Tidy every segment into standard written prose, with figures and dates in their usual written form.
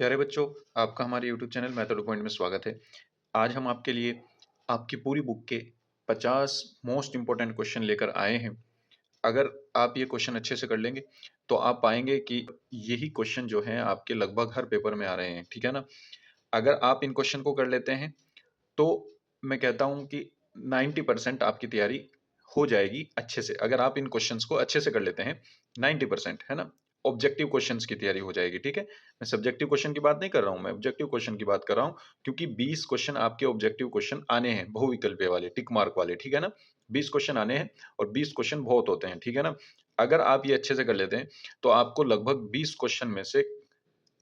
प्यारे बच्चों, आपका हमारे YouTube channel method two point में स्वागत है। आज हम आपके लिए आपकी पूरी बुक के 50 मोस्ट इम्पोर्टेंट क्वेश्चन लेकर आए हैं। अगर आप ये क्वेश्चन अच्छे से कर लेंगे, तो आप पाएंगे कि यही क्वेश्चन जो हैं आपके लगभग हर पेपर में आ रहे हैं, ठीक है ना? अगर आप इन क्वेश्चन को कर लेते हैं, तो मैं कहता हूँ कि 90% आपकी तैयारी हो जाएगी अच्छे से। अगर आप इन क्वेश्चंस को अच्छे से कर लेते हैं, 90% है ना? ऑब्जेक्टिव क्वेश्चंस की तैयारी हो जाएगी, ठीक है? मैं सब्जेक्टिव क्वेश्चन की बात नहीं कर रहा हूँ, मैं ऑब्जेक्टिव क्वेश्चन की बात कर रहा हूँ, क्योंकि 20 क्वेश्चन आपके ऑब्जेक्टिव क्वेश्चन आने हैं, बहुविकल्पीय वाले, टिक मार्क वाले, ठीक है ना? 20 क्वेश्चन आने हैं और 20 क्वेश्चन बहुत होते हैं, ठीक है ना? अगर आप ये अच्छे से कर लेते हैं, तो आपको लगभग 20 क्वेश्चन में से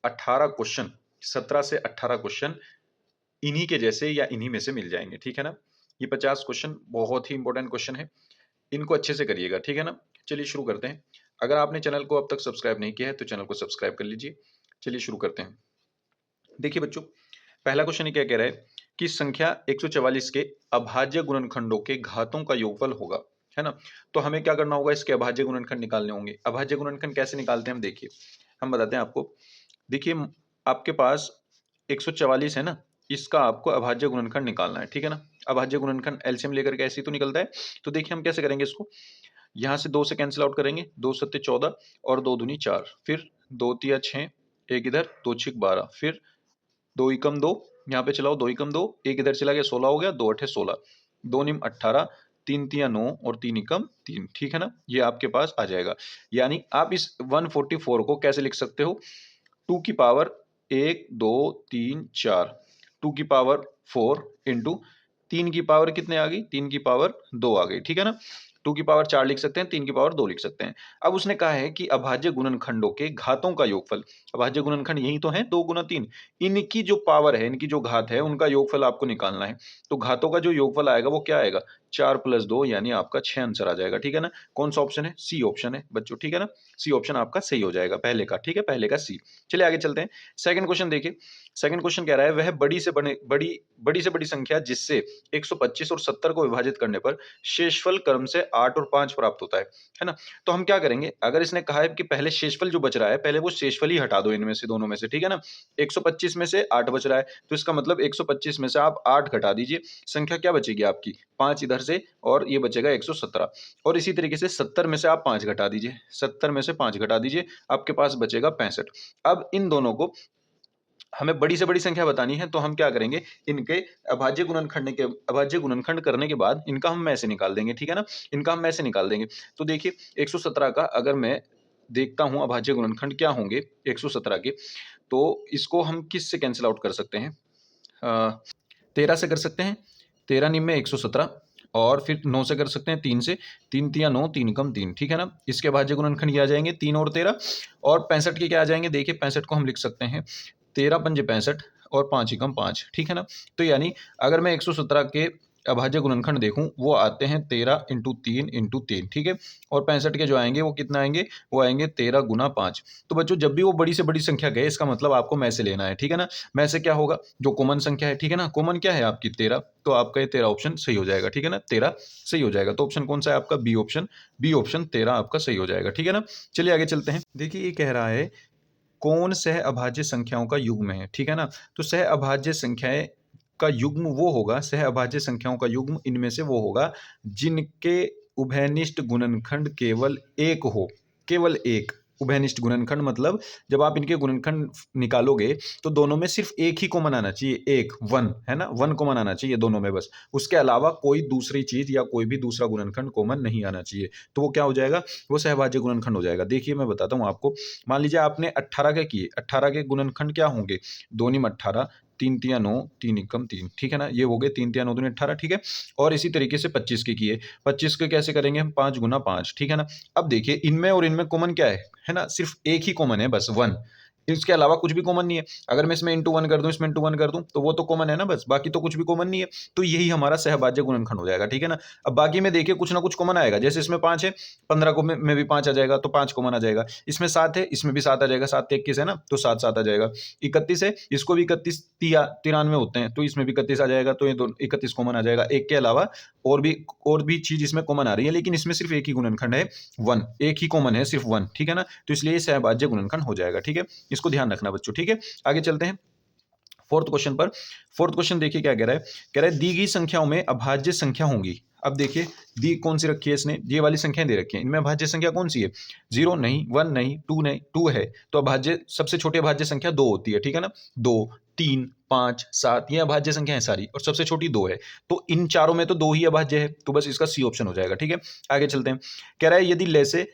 18 क्वेश्चन, 17 से 18 क्वेश्चन इन्हीं के जैसे या इन्हीं में से मिल जाएँगे, ठीक है ना? ये 50 क्वेश्चन बहुत ही इम्पोर्टेंट क्वेश्चन है, इनको अच्छे से करिएगा, ठीक है ना? चलिए शुरू करते हैं। अगर आपने चैनल को अब तक सब्सक्राइब नहीं किया है, तो चैनल को सब्सक्राइब कर लीजिए। चलिए शुरू करते हैं। देखिए बच्चों, पहला क्वेश्चन ये क्या कह रहा है कि संख्या 144 के अभाज्य गुणनखंडों के घातों का योगफल होगा, है ना? तो हमें क्या करना होगा, इसके अभाज्य गुणनखंड निकालने होंगे। अभाज्य गुणनखंड कैसे निकालते हैं हम देखिए, हम बताते हैं आपको। देखिए आपके पास 144 है ना, इसका आपको अभाज्य गुणनखंड निकालना है, ठीक है ना? अभाज्य गुणनखंड एलसीएम लेकर के ऐसे ही तो निकलता है। तो देखिए हम कैसे करेंगे इसको, यहाँ से 2 से कैंसिल आउट करेंगे, 2 सत्ते 14 और 2 दूनी 4, फिर 2 तिया 6, 1 इधर, 2 छिक 12, फिर 2 एकम 2, यहाँ पे चलाओ 2 एकम 2, 1 इधर चला गया 16 हो गया, 2 अठे 16, 2 निम 18, 3 तिया 9 और 3 एकम 3, ठीक है ना? ये आपके पास आ जाएगा। यानी आप इस 144 को कैसे लिख सकते हो, 2 की पावर 1 2 3 4, 2 की पावर 4 इंटू 3 की पावर कितने आ गई, 3 की पावर 2 आ गई, ठीक है ना? 2 की पावर 4 लिख सकते हैं, 3 की पावर 2 लिख सकते हैं। अब उसने कहा है कि अभाज्य गुणनखंडों के घातों का योगफल, अभाज्य गुणनखंड यही तो है 2 गुना 3, इनकी जो पावर है, इनकी जो घात है, उनका योगफल आपको निकालना है। तो घातों का जो योगफल आएगा वो क्या आएगा, 4 + 2 यानी आपका 6 आंसर आ जाएगा, ठीक है ना? कौन सा ऑप्शन है, सी ऑप्शन है बच्चों, ठीक है ना? सी ऑप्शन आपका सही हो जाएगा पहले का, ठीक है? पहले का सी। चलिए आगे चलते हैं। सेकंड क्वेश्चन देखिए, सेकंड क्वेश्चन कह रहा है वह बड़ी से बड़ी संख्या जिससे 125 और 70 को विभाजित करने पर शेषफल क्रम से 8 और 5 प्राप्त होता है ना? तो हम क्या करेंगे, अगर इसने कहा है कि पहले शेषफल जो बच रहा है, पहले वो शेषफल ही हटा दो इनमें से, दोनों में से, ठीक है ना? 125 में से 8 बच रहा है, तो इसका मतलब 125 में से आप 8 घटा दीजिए, संख्या क्या बचेगी आपकी, 5 इधर से और ये बचेगा 117, और इसी तरीके से 70 में से आप 5 घटा दीजिए, 70 में से 5 घटा दीजिए, आपके पास बचेगा 65। अब इन दोनों को हमें बड़ी से बड़ी संख्या बतानी है, तो हम क्या करेंगे, इनके अभाज्य गुणनखंड करने के बाद इनका हम में से निकाल देंगे, ठीक है ना? इनका हम में से निकाल देंगे। तो देखिए 117 का अगर मैं देखता हूँ अभाज्य गुणनखंड क्या होंगे 117 के, तो इसको हम किस से कैंसल आउट कर सकते हैं, 13 से कर सकते हैं, 13 निम में 117, और फिर 9 से कर सकते हैं, 3 से, 3 तिया 9, 3 कम 3, ठीक है ना? इसके अभाज्य गुणनखंड ये आ जाएंगे 3 और 13, और 65 के क्या आ जाएंगे, देखिए 65 को हम लिख सकते हैं 13 पंजे 65 और 5 एकम 5, ठीक है ना? तो यानी अगर मैं 117 के अभाज्य गुणनखंड देखूं, वो आते हैं 13 इंटू 3 इंटू 3, ठीक है? और 65 के जो आएंगे वो कितना आएंगे, वो आएंगे 13 गुना 5। तो बच्चों जब भी वो बड़ी से बड़ी संख्या गए, इसका मतलब आपको में से लेना है, ठीक है ना? में से क्या होगा, जो कॉमन संख्या है, ठीक है ना? कॉमन क्या है आपकी 13, तो आपका ये 13 ऑप्शन सही हो जाएगा, ठीक है ना? 13 सही हो जाएगा। तो ऑप्शन कौन सा है आपका, बी ऑप्शन, बी ऑप्शन 13 आपका सही हो जाएगा, ठीक है ना? चलिए आगे चलते हैं। देखिए ये कह रहा है कौन सह अभाज्य संख्याओं का युग्म है, ठीक है ना? तो सह अभाज्य संख्याएं का युग्म वो होगा, सह अभाज्य संख्याओं का युग्म इनमें से वो होगा जिनके उभयनिष्ठ गुणनखंड केवल एक हो, केवल एक। उभयनिष्ठ गुणनखंड मतलब जब आप इनके गुणनखंड निकालोगे, तो दोनों में सिर्फ एक ही कॉमन आना चाहिए, एक, वन, है ना? वन कॉमन आना चाहिए दोनों में बस, उसके अलावा कोई दूसरी चीज या कोई भी दूसरा गुणनखंड कॉमन नहीं आना चाहिए। तो वो क्या हो जाएगा, वो सहभाज्य गुणनखंड हो जाएगा। देखिए मैं बताता हूँ आपको, मान लीजिए आपने 18 के किए, 18 के गुणनखंड क्या होंगे, 2 निम 18, 3 तिया 9, 3 एकम 3, ठीक है ना? ये हो गए 3 तिया 9 दूनी 18, ठीक है? और इसी तरीके से 25 के किए, 25 के कैसे करेंगे हम, 5 गुना 5, ठीक है ना? अब देखिए इनमें और इनमें कॉमन क्या है ना? सिर्फ एक ही कॉमन है बस, 1। इसके अलावा कुछ भी कॉमन नहीं है। अगर मैं इसमें इंटू 1 कर दूं, इसमें इंटू 1 कर दूं, तो वो तो कॉमन है ना बस, बाकी तो कुछ भी कॉमन नहीं है। तो यही हमारा सहभाज्य गुणनखंड हो जाएगा, ठीक है ना? अब बाकी में देखिए कुछ ना कुछ कॉमन आएगा, जैसे इसमें 5 है, 15 को में भी 5 आ जाएगा, तो 5 कॉमन आ जाएगा। इसमें 7 है, इसमें भी 7 आ जाएगा, 7 21 है ना, तो 7 7 आ जाएगा। 31 है, इसको भी 31 93 होते हैं, तो इसमें भी 31 आ जाएगा, तो ये 31 कॉमन आ जाएगा। एक के अलावा और भी चीज इसमें कॉमन आ रही है, लेकिन इसमें सिर्फ एक ही गुणनखंड है, 1, एक ही कॉमन है, सिर्फ 1, ठीक है ना? तो इसलिए सहभाज्य गुणनखंड हो जाएगा, ठीक है? इसको ध्यान रखना बच्चों, ठीक है। आगे चलते हैं फोर्थ क्वेश्चन पर। फोर्थ क्वेश्चन देखिए क्या कह रहा है, कह रहा है दी गई संख्याओं में अभाज्य संख्या होंगी। अब देखिए दी कौन सी रखी है इसने, ये वाली संख्याएं दे रखी हैं, इनमें अभाज्य संख्या कौन सी है, 0 नहीं, 1 नहीं, 2 नहीं, 2 है, तो अभाज्य सबसे छोटी अभाज्य संख्या 2 होती है, ठीक है ना। 2, 3, 5, 7 ये अभाज्य संख्या है सारी, और सबसे छोटी 2 है, तो इन चारों में तो 2 ही अभाज्य है, तो बस इसका सी ऑप्शन हो जाएगा, ठीक है। आगे चलते हैं, कह रहा है यदि ले से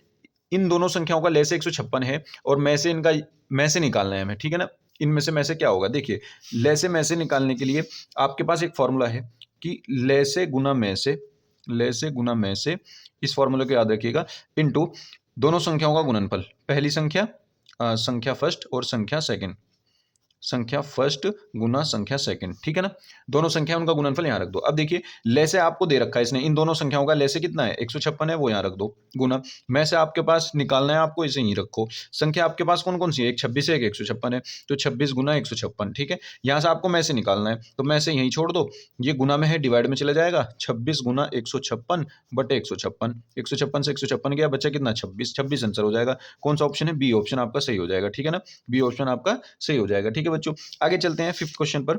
इन दोनों संख्याओं का ले से 156 है और में से इनका में से निकालना है हमें, ठीक है ना। इनमें से क्या होगा, देखिए ले से में से निकालने के लिए आपके पास एक फॉर्मूला है कि ले से गुना में से, ले से गुना में से, इस फॉर्मूले को याद रखिएगा, इनटू दोनों संख्याओं का गुणनफल, पहली संख्या संख्या फर्स्ट और संख्या सेकंड, संख्या फर्स्ट गुना संख्या सेकंड, ठीक है ना। दोनों संख्या उनका गुणनफल यहां रख दो। अब देखिए ले से आपको दे रखा है इसने, इन दोनों संख्याओं का ले से कितना है, 156 है, वो यहां रख दो, गुना में से आपके पास निकालना है आपको, इसे यहीं रखो। संख्या आपके पास कौन कौन सी है, एक 26 है, एक 156 है, तो 26 गुना 156, ठीक है। यहां से आपको में से निकालना है, तो में से यहीं छोड़ दो, ये गुना में है डिवाइड में चला जाएगा, 26 गुना 156 बटे 156, 156 से 156 गया, बच्चा कितना 26, 26 आंसर हो जाएगा। कौन सा ऑप्शन है, बी ऑप्शन आपका सही हो जाएगा, ठीक है ना, बी ऑप्शन आपका सही हो जाएगा, ठीक है बच्चों। आगे चलते हैं फिफ्थ क्वेश्चन पर,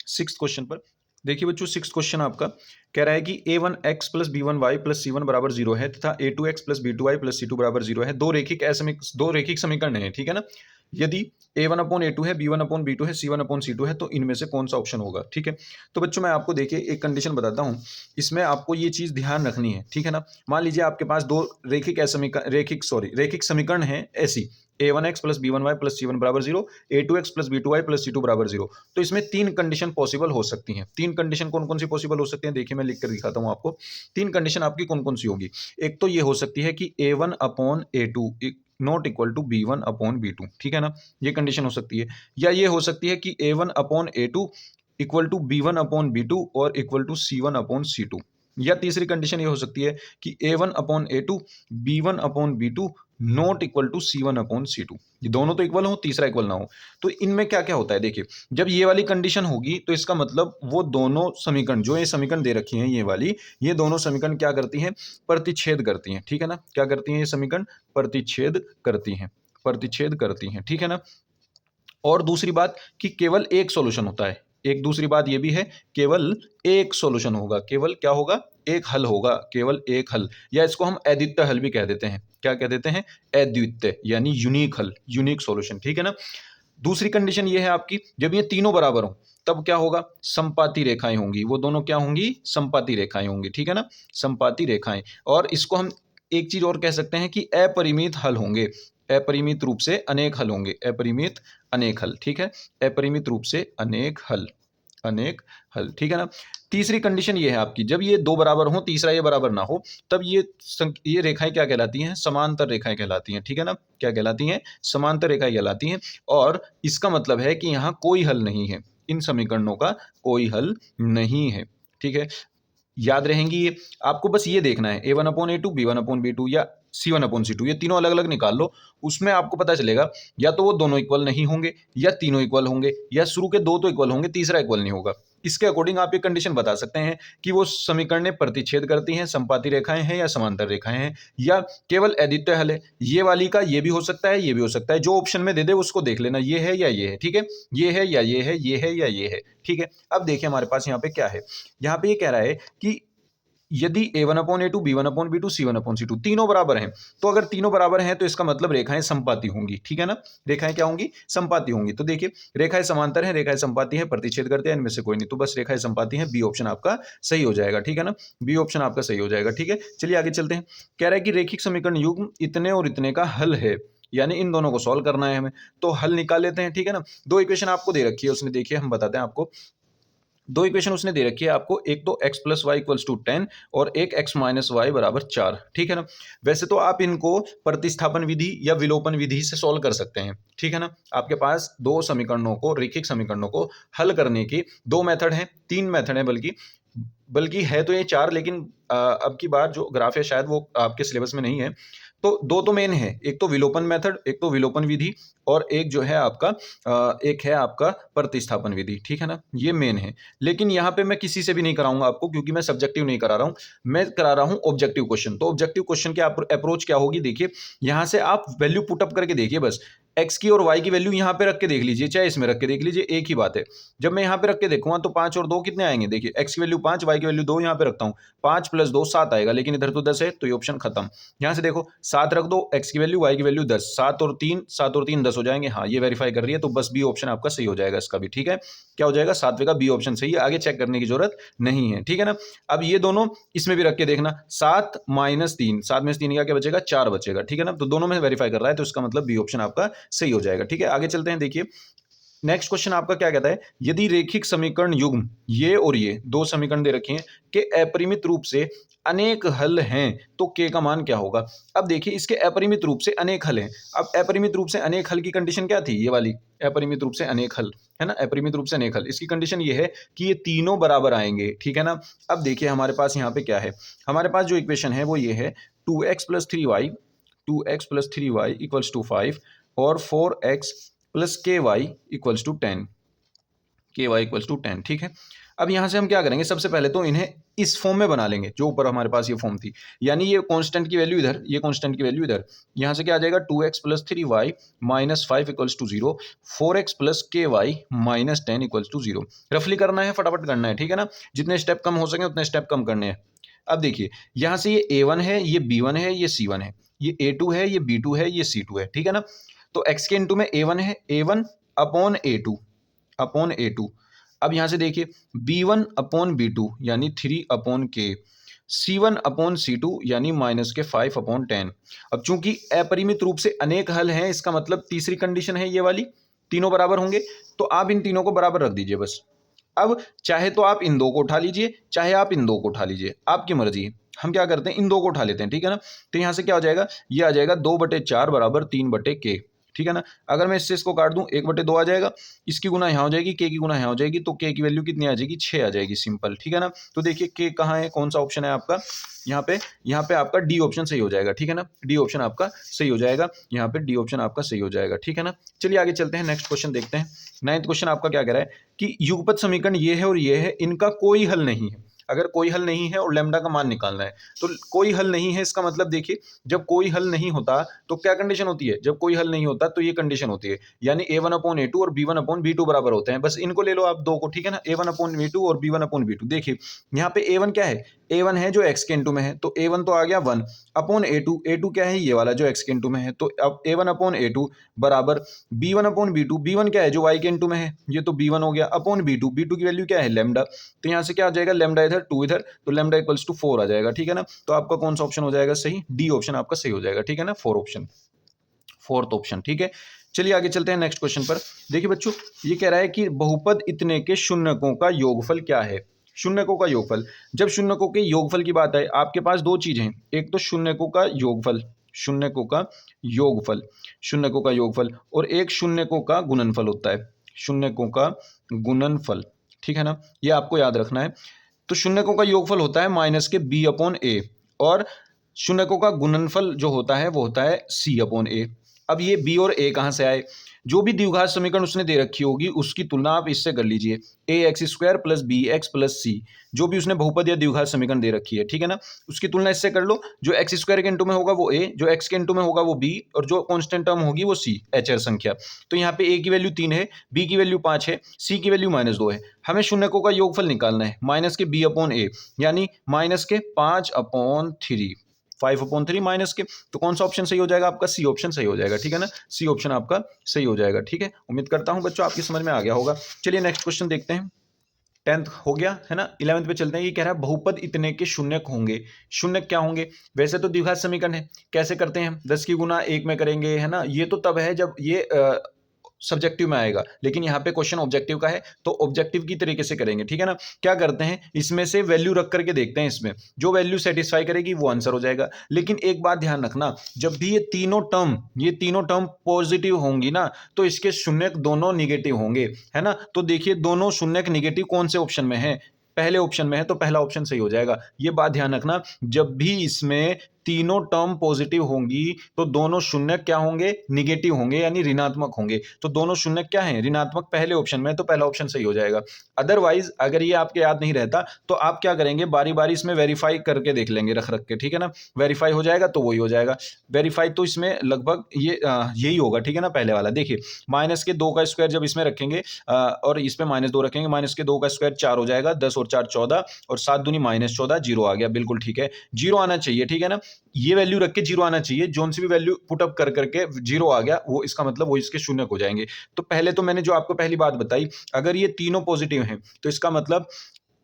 सिक्स्थ क्वेश्चन पर। देखिए बच्चों सिक्स्थ क्वेश्चन आपका कह रहा है कि a1x plus b1y plus c1 बराबर 0 है तथा a2x plus b2y plus c2 बराबर 0 है। दो रैखिक समीकरण है, ठीक है ना। यदि a1 अपॉन a2 है, b1 अपॉन b2 है, c1 अपॉन c2 है, तो इनमें से कौन सा ऑप्शन होगा, ठीक है। तो बच्चों मैं आपको देखिए एक कंडीशन बताता हूं, इसमें आपको ये चीज ध्यान रखनी है, ठीक है ना। मान लीजिए आपके पास दो रैखिक समीकरण है ऐसी, a1x plus b1y plus c1 बराबर 0, a2x plus b2y plus c2 बराबर 0। तो इसमें तीन कंडीशन पॉसिबल हो सकती हैं। तीन कंडीशन कौन कौन सी पॉसिबल हो सकती हैं, देखिए मैं लिख कर दिखाता हूं आपको। तीन कंडीशन आपकी कौन कौन सी होगी। एक तो ये हो सकती है कि a1 upon a2 not equal to b1 upon b2, ठीक है ना, ये कंडीशन हो सकती है। या ये हो सकती है कि a1 upon a2 equal to b1 upon b2 और equal to c1 upon c2। या तीसरी कंडीशन ये हो सकती है कि a1 upon a2 b1 upon b2 not equal to c1 upon c2। ये दोनों तो इक्वल हो, तीसरा इक्वल ना हो। तो इनमें क्या क्या होता है, देखिए जब ये वाली कंडीशन होगी तो इसका मतलब वो दोनों समीकरण, जो ये समीकरण दे रखी हैं ये वाली, ये दोनों समीकरण क्या करती हैं, प्रतिच्छेद करती हैं, ठीक है ना। क्या करती हैं ये समीकरण, प्रतिच्छेद करती हैं, प्रतिच्छेद करती हैं, ठीक है ना। और दूसरी बात कि केवल एक सॉल्यूशन होता है, एक दूसरी बात ये भी है, केवल एक सॉल्यूशन होगा, केवल क्या होगा, एक हल होगा, केवल एक हल, या इसको हम अद्वितीय हल भी कह देते हैं। क्या कह देते हैं, अद्वितीय यानी यूनिक हल, यूनिक सॉल्यूशन, ठीक है ना। दूसरी कंडीशन ये है आपकी, जब ये तीनों बराबर हो तब क्या होगा, संपाती रेखाएं होंगी, वो दोनों क्या होंगी, संपाती रेखाएं होंगी, ठीक है ना, संपाती रेखाएं। और इसको हम एक चीज और कह सकते हैं कि अपरिमित हल होंगे, अपरिमित रूप से अनेक हल होंगे, अपरिमित अनेक हल, ठीक है, अपरिमित रूप से अनेक हल, अनेक हल, ठीक है ना। तीसरी कंडीशन ये है आपकी, जब ये दो बराबर हो, तीसरा ये बराबर ना हो, तब ये रेखाएं क्या कहलाती हैं, समांतर रेखाएं कहलाती हैं, ठीक है ना। क्या कहलाती हैं, समांतर रेखाएं कहलाती हैं। और इसका मतलब है कि यहाँ कोई हल नहीं है, इन समीकरणों का कोई हल नहीं है, ठीक है। याद रहेंगी ये, आपको बस ये देखना है a1 upon a2, b1 upon b2 या c1 अपॉन c2, ये तीनों अलग अलग निकाल लो, उसमें आपको पता चलेगा या तो वो दोनों इक्वल नहीं होंगे, या तीनों इक्वल होंगे, या शुरू के दो तो इक्वल होंगे, तीसरा इक्वल नहीं होगा। इसके अकॉर्डिंग आप ये कंडीशन बता सकते हैं कि वो समीकरणें प्रतिच्छेद करती हैं, संपाती रेखाएं हैं या समांतर रेखाएं हैं, या केवल अद्वितीय हल है। ये वाली का ये भी हो सकता है, ये भी हो सकता है, जो ऑप्शन में दे दे उसको देख लेना, ये है या ये है, ठीक है, ये है या ये है, ये है या ये है, ठीक है। अब देखिए हमारे पास यहाँ पे क्या है, यहाँ पे ये कह रहा है कि यदि a1 upon a2, b1 upon b2, c1 upon c2 तीनों बराबर हैं, तो अगर तीनों बराबर हैं तो इसका मतलब रेखाएं संपाती होंगी, ठीक है ना, रेखाएं क्या होंगी, संपाती होंगी। तो देखिए रेखाएं समांतर हैं, रेखाएं संपाती हैं, प्रतिच्छेद करते हैं, इनमें से कोई नहीं, तो बस रेखाएं संपाती हैं, बी ऑप्शन आपका सही हो जाएगा, ठीक है ना, बी ऑप्शन आपका सही हो जाएगा, ठीक है। चलिए आगे चलते हैं, कह रहा है कि रेखिक समीकरण युग्म इतने और इतने का हल है, यानी इन दोनों को सॉल्व करना है हमें, तो हल निकाल लेते हैं, ठीक है ना। दो इक्वेशन आपको दे रखी है उसने, देखिए हम बताते हैं आपको, दो इक्वेशन उसने दे रखी है आपको, एक तो x plus Y equals to 10 और एक x माइनस वाई बराबर 4, ठीक है ना। वैसे तो आप इनको प्रतिस्थापन विधि या विलोपन विधि से सॉल्व कर सकते हैं, ठीक है ना। आपके पास दो समीकरणों को, रैखिक समीकरणों को हल करने के दो मेथड हैं, तीन मेथड हैं बल्कि है तो ये चार, लेकिन अब की बार जो ग्राफ है शायद वो आपके सिलेबस में नहीं है। तो दो तो मेन है, एक तो विलोपन मेथड, एक तो विलोपन विधि, और एक जो है आपका एक है आपका प्रतिस्थापन विधि, ठीक है ना, ये मेन है। लेकिन यहाँ पे मैं किसी से भी नहीं कराऊंगा आपको, क्योंकि मैं सब्जेक्टिव नहीं करा रहा हूँ, मैं करा रहा हूँ ऑब्जेक्टिव क्वेश्चन। तो ऑब्जेक्टिव क्वेश्चन की अप्रोच क्या होगी, देखिए यहाँ से आप वैल्यू पुटअप करके देखिए, बस एक्स की और वाई की वैल्यू यहाँ पे रख के देख लीजिए, चाहे इसमें रख के देख लीजिए, एक ही बात है। जब मैं यहाँ पे रख के देखूंगा तो 5 और 2 कितने आएंगे, देखिए एक्स की वैल्यू 5, वाई की वैल्यू 2, यहाँ पे रखता हूँ 5 + 2 7 आएगा, लेकिन इधर तो 10 है तो ये ऑप्शन खत्म। यहाँ से देखो 7 रख दो, एक्स की वैल्यू वाई की वैल्यू 10, 7 और 3 10 हो जाएंगे। हाँ ये वेरीफाई कर रही है, तो बस बी ऑप्शन आपका सही हो जाएगा इसका भी। ठीक है, क्या हो जाएगा, 7वें का बी ऑप्शन सही है, आगे चेक करने की जरूरत नहीं है। ठीक है ना, अब ये दोनों इसमें भी रख के देखना, 7 - 3, 7 में से 3 का क्या बचेगा, 4 बचेगा। ठीक है ना, तो दोनों में वेरीफाई कर रहा है, तो इसका मतलब बी ऑप्शन आपका सही हो जाएगा। ठीक है, आगे चलते हैं। देखिए नेक्स्ट क्वेश्चन आपका क्या कहता है, यदि रेखिक समीकरण युग्म ये और ये दो समीकरण दे रखे हैं कि अपरिमित रूप से अनेक हल हैं तो के का मान क्या होगा। अब देखिए इसके अपरिमित रूप से अनेक हल हैं। अब अपरिमित रूप से अनेक हल की कंडीशन क्या थी, ये वाली अपरिमित रूप से अनेक हल है ना, अपरिमित रूप से अनेक हल, इसकी कंडीशन ये है कि ये तीनों बराबर आएंगे। ठीक है ना, अब देखिए हमारे पास यहाँ पे क्या है, हमारे पास जो इक्वेशन है वो ये है 2x + 3y 2x + 3y = 5 और 4x + ky = 10, ky = 10। ठीक है, अब यहां से हम क्या करेंगे, सबसे पहले तो इन्हें इस फॉर्म में बना लेंगे जो ऊपर हमारे पास ये फॉर्म थी, यानी ये कांस्टेंट की वैल्यू इधर, ये कांस्टेंट की वैल्यू इधर, यहां से क्या आ जाएगा 2x + 3y - 5 = 0, 4x + ky - 10 = 0। रफली करना है, फटाफट करना है। ठीक है ना, जितने स्टेप कम हो सके उतने स्टेप कम करने हैं। अब देखिए यहां से ये a1 है, ये b1 है, ये c1 है, ये a2 है, ये b2 है, ये c2 है। ठीक है ना, तो x के इंटू में a1 है, a1 अपॉन a2 अब यहां से देखिए b1 अपॉन b2 यानी 3/k, c1 अपॉन c2 यानी -5/10। अब चूंकि अपरिमित रूप से अनेक हल हैं, इसका मतलब तीसरी कंडीशन है ये वाली, तीनों बराबर होंगे, तो आप इन तीनों को बराबर रख दीजिए बस। अब चाहे तो आप इन दो को उठा लीजिए, चाहे आप इन दो को उठा लीजिए, आपकी मर्जी है। हम क्या करते हैं, इन दो को उठा लेते हैं। ठीक है ना, तो यहां से क्या हो जाएगा, ये आ जाएगा 2/4 = 3/k। ठीक है ना, अगर मैं इससे इसको काट दूं 1/2 आ जाएगा, इसकी गुना यहाँ हो जाएगी, के की गुना यहाँ हो जाएगी, तो के की वैल्यू कितनी आ जाएगी, 6 आ जाएगी, सिंपल। ठीक है ना, तो देखिए के कहाँ है, कौन सा ऑप्शन है आपका, यहाँ पे आपका डी ऑप्शन सही हो जाएगा। ठीक है ना, डी ऑप्शन आपका सही हो जाएगा, यहाँ पे डी ऑप्शन आपका सही हो जाएगा। ठीक है ना, चलिए आगे चलते हैं, नेक्स्ट क्वेश्चन देखते हैं। 9th क्वेश्चन आपका क्या कह रहा है कि युगपत समीकरण ये है और ये है, इनका कोई हल नहीं है। अगर कोई हल नहीं है और लैम्डा का मान निकालना है, तो कोई हल नहीं है इसका मतलब देखिए, जब कोई हल नहीं होता तो क्या कंडीशन होती है, जब कोई हल नहीं होता तो ये कंडीशन होती है, यानी a1/a2 और b1/b2 बराबर होते हैं। बस इनको ले लो आप दो को। ठीक है ना, a1/a2 और b1/b2। देखिए यहाँ पे a1 क्या है, a1 है जो x के इंटू में है, तो a1 तो आ गया 1 अपॉन a2, a2 क्या है, ये वाला जो x के इंटू में है, तो अब a1/a2 बराबर b1/b2, b1 क्या है जो y के इंटू में है, ये तो b1 हो गया, अपॉन b2, b2 की वैल्यू क्या है, लैम्डा, तो यहाँ से क्या आ जाएगा, लैम्डा इधर 2 इधर, तो लैम्डा = 4 आ जाएगा। ठीक है ना, तो आपका कौन सा ऑप्शन हो जाएगा सही, डी ऑप्शन आपका सही हो जाएगा। ठीक है ना, फोर्थ ऑप्शन। ठीक है, चलिए आगे चलते हैं नेक्स्ट क्वेश्चन पर। देखिए बच्चों ये कह रहा है कि बहुपद इतने के शून्यकों का योगफल क्या है। शून्यकों का योगफल, जब शून्यकों के योगफल की बात है, आपके पास दो चीजें हैं, एक तो शून्यकों का योगफल, शून्यकों का योगफल, शून्यकों का योगफल, और एक शून्यकों का गुणनफल होता है, शून्यकों का गुणनफल। ठीक है ना, ये आपको याद रखना है। तो शून्यकों का योगफल होता है -b/a और शून्यकों का गुणनफल जो होता है वो होता है c/a। अब ये b और a कहाँ से आए, जो भी द्विघात समीकरण उसने दे रखी होगी उसकी तुलना आप इससे कर लीजिए, ax² + bx + c, जो भी उसने बहुपद या द्विघात समीकरण दे रखी है। ठीक है ना, उसकी तुलना इससे कर लो, जो x² के इंटू में होगा वो a, जो x के इंटू में होगा वो b, और जो कांस्टेंट टर्म होगी वो c, एचर संख्या। तो यहाँ पे a की वैल्यू 3 है, b की वैल्यू 5 है, c की वैल्यू -2 है। हमें शून्यकों का योगफल निकालना है, -b/a यानी -5/3, 5/3 माइनस के, तो कौन सा ऑप्शन सही हो जाएगा आपका, सी ऑप्शन सही हो जाएगा। ठीक है ना, सी ऑप्शन आपका सही हो जाएगा। ठीक है, उम्मीद करता हूं बच्चों आपकी समझ में आ गया होगा। चलिए नेक्स्ट क्वेश्चन देखते हैं। 10th हो गया है ना, 11th पे चलते हैं। ये कह रहा है बहुपद इतने के शून्यक होंगे। शून्यक क्या होंगे, वैसे तो द्विघात समीकरण है, कैसे करते हैं हम, 10 की गुना 1 में करेंगे, है ना, ये तो तब है जब ये सब्जेक्टिव में आएगा, लेकिन यहाँ पे क्वेश्चन ऑब्जेक्टिव का है तो ऑब्जेक्टिव की तरीके से करेंगे। ठीक है ना, क्या करते हैं, इसमें से वैल्यू रख करके देखते हैं, इसमें जो वैल्यू सेटिस्फाई करेगी वो आंसर हो जाएगा। लेकिन एक बात ध्यान रखना, जब भी ये तीनों टर्म पॉजिटिव होंगी ना, तो इसके शून्यक दोनों निगेटिव होंगे, है ना। तो देखिए दोनों शून्यक निगेटिव कौन से ऑप्शन में है, पहले ऑप्शन में है, तो पहला ऑप्शन सही हो जाएगा। ये बात ध्यान रखना, जब भी इसमें तीनों टर्म पॉजिटिव होंगी तो दोनों शून्य क्या होंगे, निगेटिव होंगे यानी ऋणात्मक होंगे। तो दोनों शून्य क्या है, ऋणात्मक पहले ऑप्शन में, तो पहला ऑप्शन सही हो जाएगा। अदरवाइज अगर ये आपके याद नहीं रहता तो आप क्या करेंगे, बारी बारी इसमें वेरीफाई करके देख लेंगे रख रख के, ठीक है ना। वेरीफाई हो जाएगा तो वही हो जाएगा। वेरीफाई तो इसमें लगभग यही होगा, ठीक है ना। पहले वाला देखिए, माइनस के 2 का स्क्वायर जब इसमें रखेंगे और इस पे -2 रखेंगे, माइनस के 2 का स्क्वायर 4 हो जाएगा, 10 और 4 14 और 7 दूनी -14, 0 आ गया, बिल्कुल ठीक है। 0 आना चाहिए, ठीक है ना। ये वैल्यू रख के 0 आना चाहिए, जोन सी भी वैल्यू पुट अप कर करके 0 आ गया, वो इसका मतलब वो इसके शून्य हो जाएंगे। तो पहले तो मैंने जो आपको पहली बात बताई, अगर ये तीनों पॉजिटिव हैं तो इसका मतलब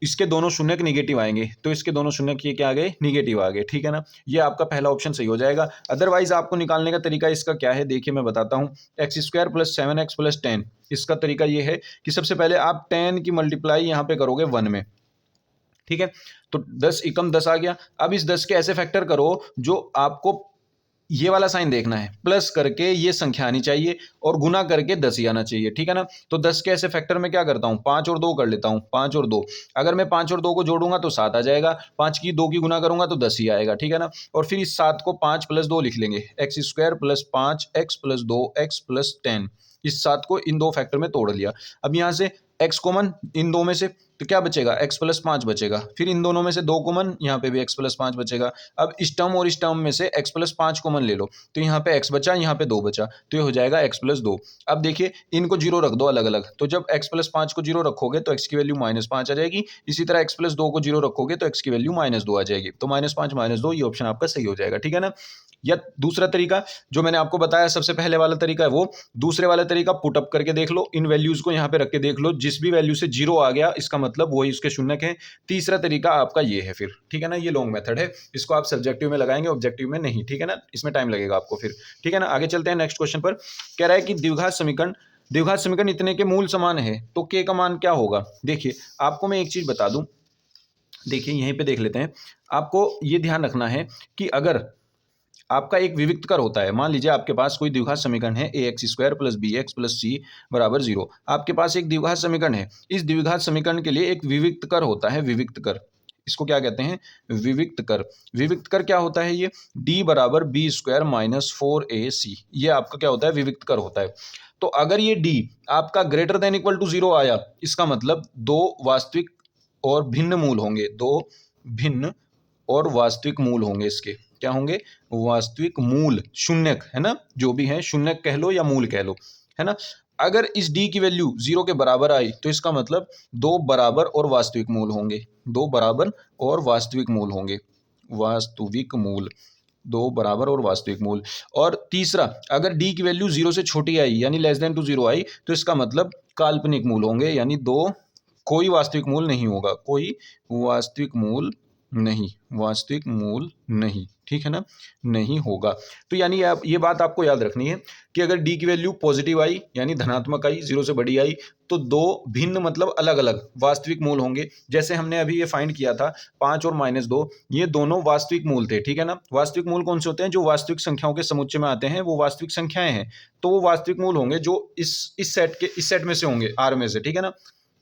इसके दोनों शून्यक निगेटिव आएंगे, तो इसके दोनों शून्यक ये क्या आ गए, निगेटिव आ गए, ठीक है ना। ये आपका पहला ऑप्शन सही हो जाएगा। अदरवाइज आपको निकालने का तरीका इसका क्या है, देखिए मैं बताता हूँ। x² + 7x + 10, इसका तरीका ये है कि सबसे पहले आप 10 की मल्टीप्लाई यहाँ पे करोगे 1 में, ठीक है। तो 10 एकम 10 आ गया। अब इस 10 के ऐसे फैक्टर करो जो आपको ये वाला साइन देखना है, प्लस करके ये संख्या आनी चाहिए और गुना करके 10 ही आना चाहिए, ठीक है ना। तो 10 के ऐसे फैक्टर में क्या करता हूँ, 5 और 2 कर लेता हूँ, 5 और 2। अगर मैं 5 और 2 को जोड़ूंगा तो 7 आ जाएगा, 5 की 2 की गुना करूंगा तो 10 ही आएगा, ठीक है ना। और फिर इस 7 को 5 + 2 लिख लेंगे, x² + 5x + 2x + 10। इस 7 को इन दो फैक्टर में तोड़ लिया। अब यहाँ से x कॉमन इन दो में से, तो क्या बचेगा, x + 5 बचेगा। फिर इन दोनों में से 2 कॉमन, यहाँ पे भी x + 5 बचेगा। अब इस टर्म और इस टर्म में से x + 5 कॉमन ले लो, तो यहाँ पे x बचा, यहाँ पे 2 बचा, तो ये हो जाएगा x + 2। अब देखिए इनको 0 रख दो अलग अलग, तो जब x + 5 को 0 रखोगे तो x की वैल्यू -5 आ जाएगी। इसी तरह x + 2 को 0 रखोगे तो x की वैल्यू -2 आ जाएगी। तो -5 -2 ये ऑप्शन आपका सही हो जाएगा, ठीक है ना। या दूसरा तरीका जो मैंने आपको बताया, सबसे पहले वाला तरीका है वो। दूसरे वाला तरीका पुट अप करके देख लो, इन वैल्यूज को यहाँ पे रख के देख लो, जिस भी वैल्यू से 0 आ गया इसका मतलब वही उसके शून्यक है। तीसरा तरीका आपका ये है फिर, ठीक है ना। ये लॉन्ग मेथड है, इसको आप सब्जेक्टिव में लगाएंगे, ऑब्जेक्टिव में नहीं, ठीक है ना। इसमें टाइम लगेगा आपको फिर, ठीक है ना। आगे चलते हैं नेक्स्ट क्वेश्चन पर। कह रहा है कि द्विघात समीकरण इतने के मूल समान है तो k का मान क्या होगा। देखिए आपको मैं एक चीज बता दूं, देखिए यहीं पे देख लेते हैं। आपको ये ध्यान रखना है कि अगर आपका एक विविक्तकर होता है, मान लीजिए आपके पास कोई द्विघात समीकरण है ax² + bx + c = 0। आपके पास एक द्विघात समीकरण है, इस द्विघात समीकरण के लिए एक विविक्तकर होता है, विविक्तकर। इसको क्या कहते हैं, विविक्तकर। विविक्तकर क्या होता है, ये d = b² - 4ac, ये आपका क्या होता है, विविक्तकर होता है। तो अगर ये d आपका > 0 आया, इसका मतलब दो वास्तविक और भिन्न मूल होंगे, दो भिन्न और वास्तविक मूल होंगे इसके, क्या होंगे, वास्तविक मूल, शून्यक है ना, जो भी है शून्यक कह लो या मूल कह लो, है ना। अगर इस d की वैल्यू 0 के बराबर आई तो इसका मतलब दो बराबर और वास्तविक मूल होंगे, दो बराबर और वास्तविक मूल होंगे, वास्तविक मूल, दो बराबर और वास्तविक मूल। और तीसरा, अगर d की वैल्यू 0 से छोटी आई यानी <0 आई तो इसका मतलब काल्पनिक मूल होंगे, यानी दो, कोई वास्तविक मूल नहीं होगा, कोई वास्तविक मूल नहीं, वास्तविक मूल नहीं, ठीक है ना, नहीं होगा। तो यानी आप ये बात आपको याद रखनी है कि अगर d की वैल्यू पॉजिटिव आई यानी धनात्मक आई, 0 से बड़ी आई, तो दो भिन्न मतलब अलग अलग वास्तविक मूल होंगे। जैसे हमने अभी ये फाइंड किया था 5 और -2, ये दोनों वास्तविक मूल थे, ठीक है ना। वास्तविक मूल कौन से होते हैं, जो वास्तविक संख्याओं के समुच्चय में आते हैं, वो वास्तविक संख्याएं हैं। तो वो वास्तविक मूल होंगे जो इस सेट में से होंगे, R में से, ठीक है ना।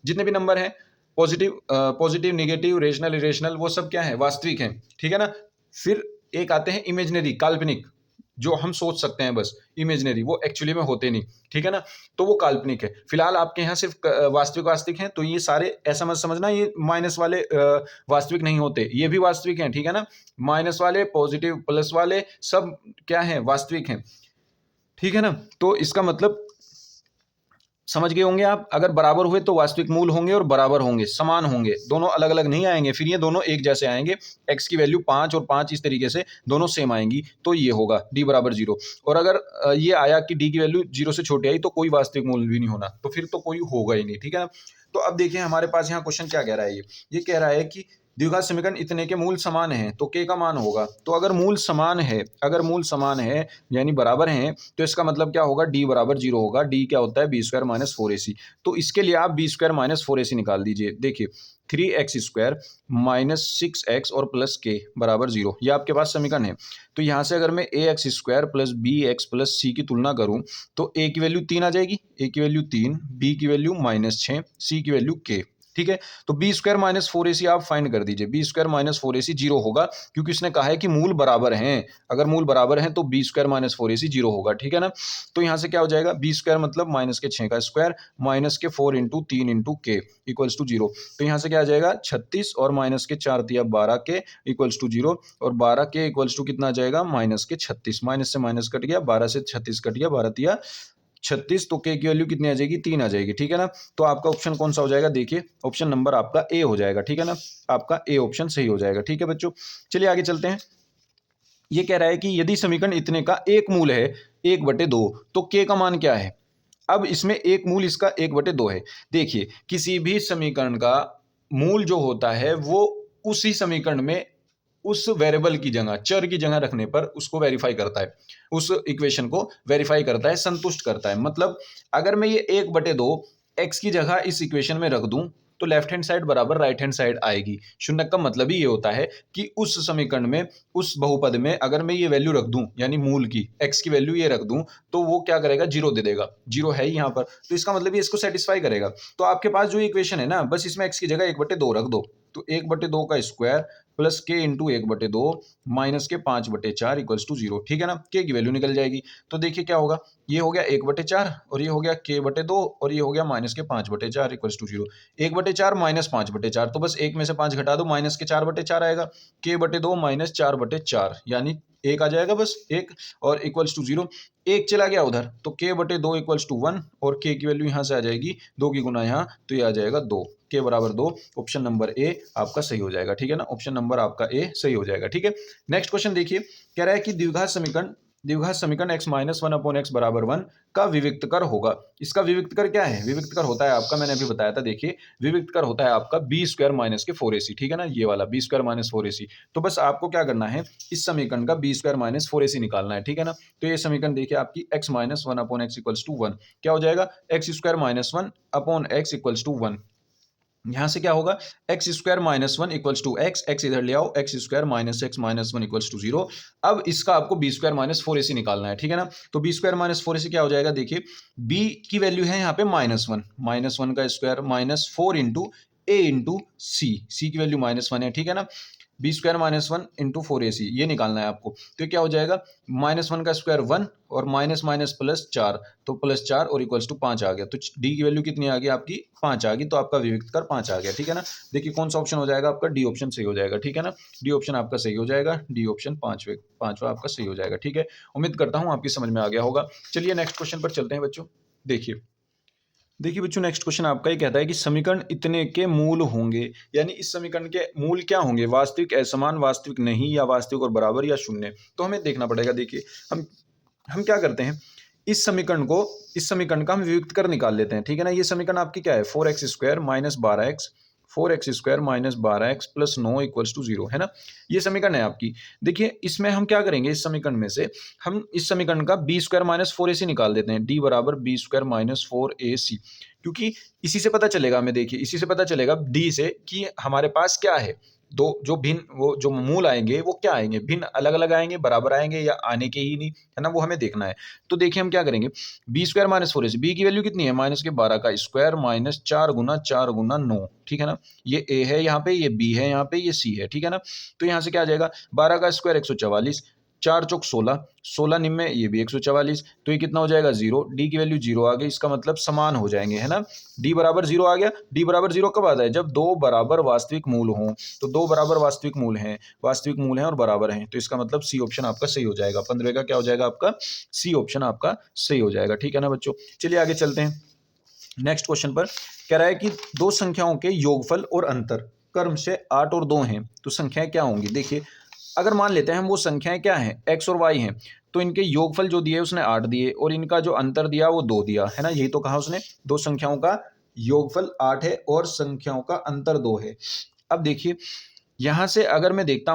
जितने भी नंबर हैं, पॉजिटिव, नेगेटिव, रेशनल, इरेशनल, वो सब क्या है, वास्तविक हैं, ठीक है ना। फिर एक आते हैं इमेजिनरी, काल्पनिक, जो हम सोच सकते हैं बस, इमेजिनरी, वो एक्चुअली में होते नहीं, ठीक है ना, तो वो काल्पनिक है। फिलहाल आपके यहाँ सिर्फ वास्तविक हैं, तो ये सारे ऐसा मत समझना ये माइनस वाले वास्तविक नहीं होते, ये भी वास्तविक हैं, ठीक है ना। माइनस वाले, पॉजिटिव, प्लस वाले सब क्या है, वास्तविक हैं, ठीक है ना। तो इसका मतलब समझ गए होंगे आप। अगर बराबर हुए तो वास्तविक मूल होंगे और बराबर होंगे, समान होंगे, दोनों अलग अलग नहीं आएंगे, फिर ये दोनों एक जैसे आएंगे। x की वैल्यू 5 और 5 इस तरीके से दोनों सेम आएंगी, तो ये होगा d = 0। और अगर ये आया कि d की वैल्यू 0 से छोटी आई तो कोई वास्तविक मूल भी नहीं होना, तो फिर तो कोई होगा ही नहीं, ठीक है ना। तो अब देखिए हमारे पास यहाँ क्वेश्चन क्या कह रहा है, ये कह रहा है कि द्विघात समीकरण इतने के मूल समान हैं तो k का मान होगा। तो अगर मूल समान है यानी बराबर हैं, तो इसका मतलब क्या होगा, d = 0 होगा। d क्या होता है, b² - 4ac। तो इसके लिए आप b² - 4ac निकाल दीजिए। देखिए 3x² - 6x और +k = 0, ये आपके पास समीकरण है। तो यहाँ से अगर मैं ax² + bx + c की तुलना करूँ तो a की वैल्यू 3 आ जाएगी, a की वैल्यू 3, b की वैल्यू -6, c की वैल्यू k, ठीक है। तो बी स्क्वायर माइनस 4ac आप फाइंड कर दीजिए, बी स्क्वायर माइनस 4ac 0 होगा, क्योंकि उसने कहा है कि मूल बराबर हैं। अगर मूल बराबर हैं तो बी स्क्वायर माइनस 4ac 0 होगा, ठीक है ना। तो यहाँ से क्या हो जाएगा, बी स्क्वायर मतलब माइनस के 6 का स्क्वायर माइनस के 4 इंटू 3 इंटू के इक्वल्स टू 0। तो यहाँ से क्या आ जाएगा 36 और माइनस के 4 दिया 12 के इक्वल्स टू 0, और 12 के इक्वल्स टू कितना आ जाएगा माइनस के 36, माइनस से माइनस कट गया, 12 से 36 कट गया, 12 दिया 36, तो के की वैल्यू कितनी आ जाएगी 3 आ जाएगी, ठीक है ना। तो आपका ऑप्शन कौन सा हो जाएगा, देखिए ऑप्शन नंबर आपका ए हो जाएगा, ठीक है ना। आपका ए ऑप्शन सही हो जाएगा, ठीक है बच्चों। चलिए आगे चलते हैं। ये कह रहा है कि यदि समीकरण इतने का एक मूल है 1/2, तो के का मान क्या है। अब इसमें एक मूल इसका 1/2 है। देखिए किसी भी समीकरण का मूल जो होता है वो उसी समीकरण में उस वेरिएबल की जगह, चर की जगह रखने पर उसको वेरीफाई करता है, उस इक्वेशन को वेरीफाई करता है, संतुष्ट करता है। मतलब अगर मैं ये 1/2 एक्स की जगह इस इक्वेशन में रख दूं तो लेफ्ट हैंड साइड बराबर राइट हैंड साइड आएगी। शून्य का मतलब ही ये होता है कि उस समीकरण में, उस बहुपद में अगर मैं ये वैल्यू रख दूं, यानी मूल की एक्स की वैल्यू ये रख दूं, तो वो क्या करेगा, जीरो दे देगा। जीरो है ही यहाँ पर, तो इसका मतलब ये इसको सेटिस्फाई करेगा। तो आपके पास जो इक्वेशन है ना, बस इसमें एक्स की जगह 1/2 रख दो, तो 1/2 का स्क्वायर प्लस के इंटू 1/2 माइनस के 5/4 इक्वल्स टू 0, ठीक है ना। के की वैल्यू निकल जाएगी। तो देखिए क्या होगा, ये हो गया 1/4 और ये हो गया k/2 और ये हो गया माइनस के 5/4 इक्वल्स टू 0। 1/4 माइनस 5/4, तो बस एक में से 5 घटा दो, माइनस के 4/4 आएगा। k/2 माइनस 4/4 यानी एक आ जाएगा, बस एक, और इक्वल्स टू 0। एक चला गया उधर, तो k/2 इक्वल्स टू 1 और k की वैल्यू यहाँ से आ जाएगी 2 की गुना यहाँ, तो ये आ जाएगा 2, k बराबर 2। ऑप्शन नंबर ए आपका सही हो जाएगा, ठीक है ना। ऑप्शन नंबर आपका ए सही हो जाएगा, ठीक है। नेक्स्ट क्वेश्चन देखिए, कह रहा है कि द्विघात समीकरण x माइनस 1/x बराबर 1 का विविक्तकर होगा। इसका विविक्तकर क्या है, विविक्तकर होता है आपका, मैंने अभी बताया था, देखिए विविक्तकर होता है आपका बी स्क्वायर माइनस के 4ac, ठीक है ना, ये वाला बी स्क्वायर माइनस 4ac। तो बस आपको क्या करना है, इस समीकरण का बी स्क्वायर माइनस 4ac निकालना है, ठीक है ना। तो ये समीकरण देखिए आपकी x minus 1/x equals to 1, क्या हो जाएगा X square minus 1/x equals to 1। यहां से क्या होगा, X square minus 1 equals to X, X इधर ले आओ, X square minus X minus 1 equals to 0। अब इसका आपको बी स्क्वायर माइनस 4ac निकालना है, ठीक है ना। तो बी स्क्वायर माइनस 4ac क्या हो जाएगा, देखिए b की वैल्यू है यहाँ पे -1 का square minus 4 into a into C की वैल्यू -1 है, ठीक है ना। बी स्क्वायर -1 इंटू 4ac ये निकालना है आपको। तो ये क्या हो जाएगा, -1 का स्क्वायर 1 और माइनस माइनस प्लस 4, तो +4 और इक्वल्स टू 5 आ गया। तो डी की वैल्यू कितनी आ गई आपकी 5 आ गई, तो आपका विविक्तकर 5 आ गया, ठीक है ना। देखिए कौन सा ऑप्शन हो जाएगा आपका, डी ऑप्शन सही हो जाएगा, ठीक है ना। डी ऑप्शन आपका सही हो जाएगा, डी ऑप्शन पांचवा आपका सही हो जाएगा, ठीक है। उम्मीद करता हूँ आपकी समझ में आ गया होगा। चलिए नेक्स्ट क्वेश्चन पर चलते हैं बच्चों। देखिए बच्चों नेक्स्ट क्वेश्चन आपका ही कहता है कि समीकरण इतने के मूल होंगे, यानी इस समीकरण के मूल क्या होंगे, वास्तविक, असमान, वास्तविक नहीं, या वास्तविक और बराबर, या शून्य। तो हमें देखना पड़ेगा। देखिए हम क्या करते हैं, इस समीकरण का हम वियुक्त कर निकाल लेते हैं, ठीक है ना। ये समीकरण आपकी क्या है, 4x² minus 12x, 4x² minus 12x plus 9 equals to 0, है ना। ये समीकरण है आपकी। देखिए इसमें हम क्या करेंगे, इस समीकरण में से हम इस समीकरण का बी स्क्वायर माइनस 4ac निकाल देते हैं, डी बराबर बी स्क्वायर माइनस 4ac, क्योंकि इसी से पता चलेगा हमें, देखिए इसी से पता चलेगा डी से कि हमारे पास क्या है, दो जो भिन्न, वो जो मूल आएंगे वो क्या आएंगे, भिन्न अलग अलग आएंगे, बराबर आएंगे, या आने के ही नहीं, है ना, वो हमें देखना है। तो देखिए हम क्या करेंगे, B square minus 4ac, B की वैल्यू कितनी है, माइनस के 12 का स्क्वायर माइनस 4 गुना 9, ठीक है ना। ये ए है यहाँ पे, ये बी है यहाँ पे, ये सी है, ठीक है ना। तो यहाँ से क्या आ जाएगा, 12 का स्क्वायर 144, 4 चौक 16, 16 निम्न ये भी 144, तो ये कितना हो जाएगा 0। डी की वैल्यू 0 आ गई, इसका मतलब समान हो जाएंगे, है ना। डी बराबर 0 आ गया। डी बराबर 0 कब आता है, जब दो बराबर वास्तविक मूल हों। तो दो बराबर वास्तविक मूल हैं और बराबर हैं, तो इसका मतलब सी ऑप्शन आपका सही हो जाएगा। 15 का क्या हो जाएगा आपका, सी ऑप्शन आपका सही हो जाएगा, ठीक है ना बच्चों। चलिए आगे चलते हैं नेक्स्ट क्वेश्चन पर। कह रहा है कि दो संख्याओं के योगफल और अंतर क्रम से 8 और 2 हैं, तो संख्याएं क्या होंगी। देखिए अगर मान लेते हैं हम वो संख्याएं क्या हैं, x और y हैं, तो इनके योगफल जो दिए उसने 8 दिए और इनका जो अंतर दिया वो 2 दिया, है ना। यही तो कहा उसने, दो संख्याओं का योगफल 8 है और संख्याओं का अंतर 2 है। अब देखिए यहां से अगर मैं देखता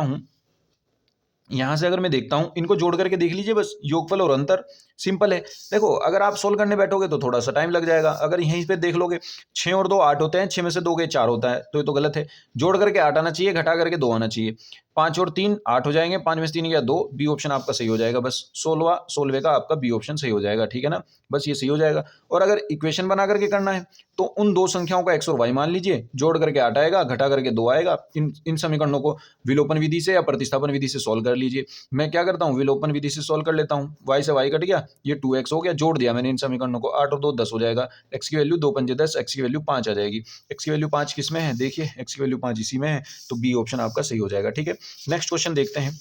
हूं इनको जोड़ करके देख लीजिए, बस योगफल और अंतर। सिंपल है। देखो अगर आप सोल्व करने बैठोगे तो थोड़ा सा टाइम लग जाएगा। अगर यहीं पे देख लोगे 6 और 2 8 होते हैं, 6 में से 2 गए 4 होता है, तो ये तो गलत है। जोड़ करके 8 आना चाहिए, घटा करके 2 आना चाहिए। 5 और 3 8 हो जाएंगे, 5 में से 3 गया 2, बी ऑप्शन आपका सही हो जाएगा। बस 16वें का आपका बी ऑप्शन सही हो जाएगा, ठीक है ना। बस ये सही हो जाएगा। और अगर इक्वेशन बना करके करना है तो उन दो संख्याओं का एक्स और वाई मान लीजिए, जोड़ करके 8 आएगा, घटा करके 2 आएगा। इन समीकरणों को विलोपन विधि से या प्रतिस्थापन विधि से सोल्व कर लीजिए। मैं क्या करता हूँ, विलोपन विधि से सोल्व कर लेता हूँ। वाई से वाई कट गया, ये 2x हो गया, जोड़ दिया मैंने इन समीकरणों को, 8 और 2 10 हो जाएगा। एक्स की वैल्यू 2 पंजे 10, एक्स की वैल्यू 5 आ जाएगी। एक्स की वैल्यू 5 किस में है, देखिए एक्स की वैल्यू 5 इसी में है, तो बी ऑप्शन आपका सही हो जाएगा, ठीक है। नेक्स्ट क्वेश्चन देखते हैं।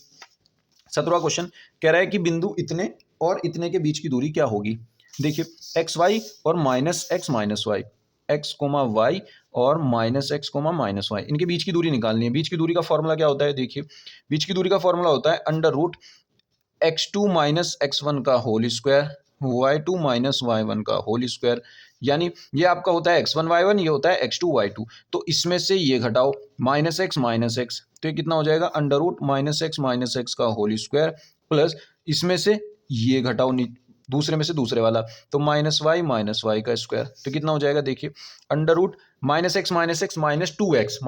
17वां क्वेश्चन कह रहा है कि बिंदु इतने और इतने के बीच की दूरी क्या होगी। देखिए एक्स वाई और minus X minus Y, X comma Y और minus X comma minus Y, इनके बीच की दूरी निकालनी है। बीच की दूरी का फॉर्मूला क्या होता है, देखिए बीच की दूरी का फॉर्मूला होता है under root x2 minus x1 का whole square, y2 minus y1 का होल स्क्वायर। यानी ये आपका होता है x1 y1, ये होता है x2 y2। तो इसमें से ये घटाओ माइनस x, तो ये कितना हो जाएगा, अंडर रूट माइनस एक्स का होल स्क्वायर, प्लस इसमें से ये घटाओ दूसरे में से दूसरे वाला, तो माइनस वाई का स्क्वायर, तो कितना हो जाएगा, देखिए under root minus X minus two X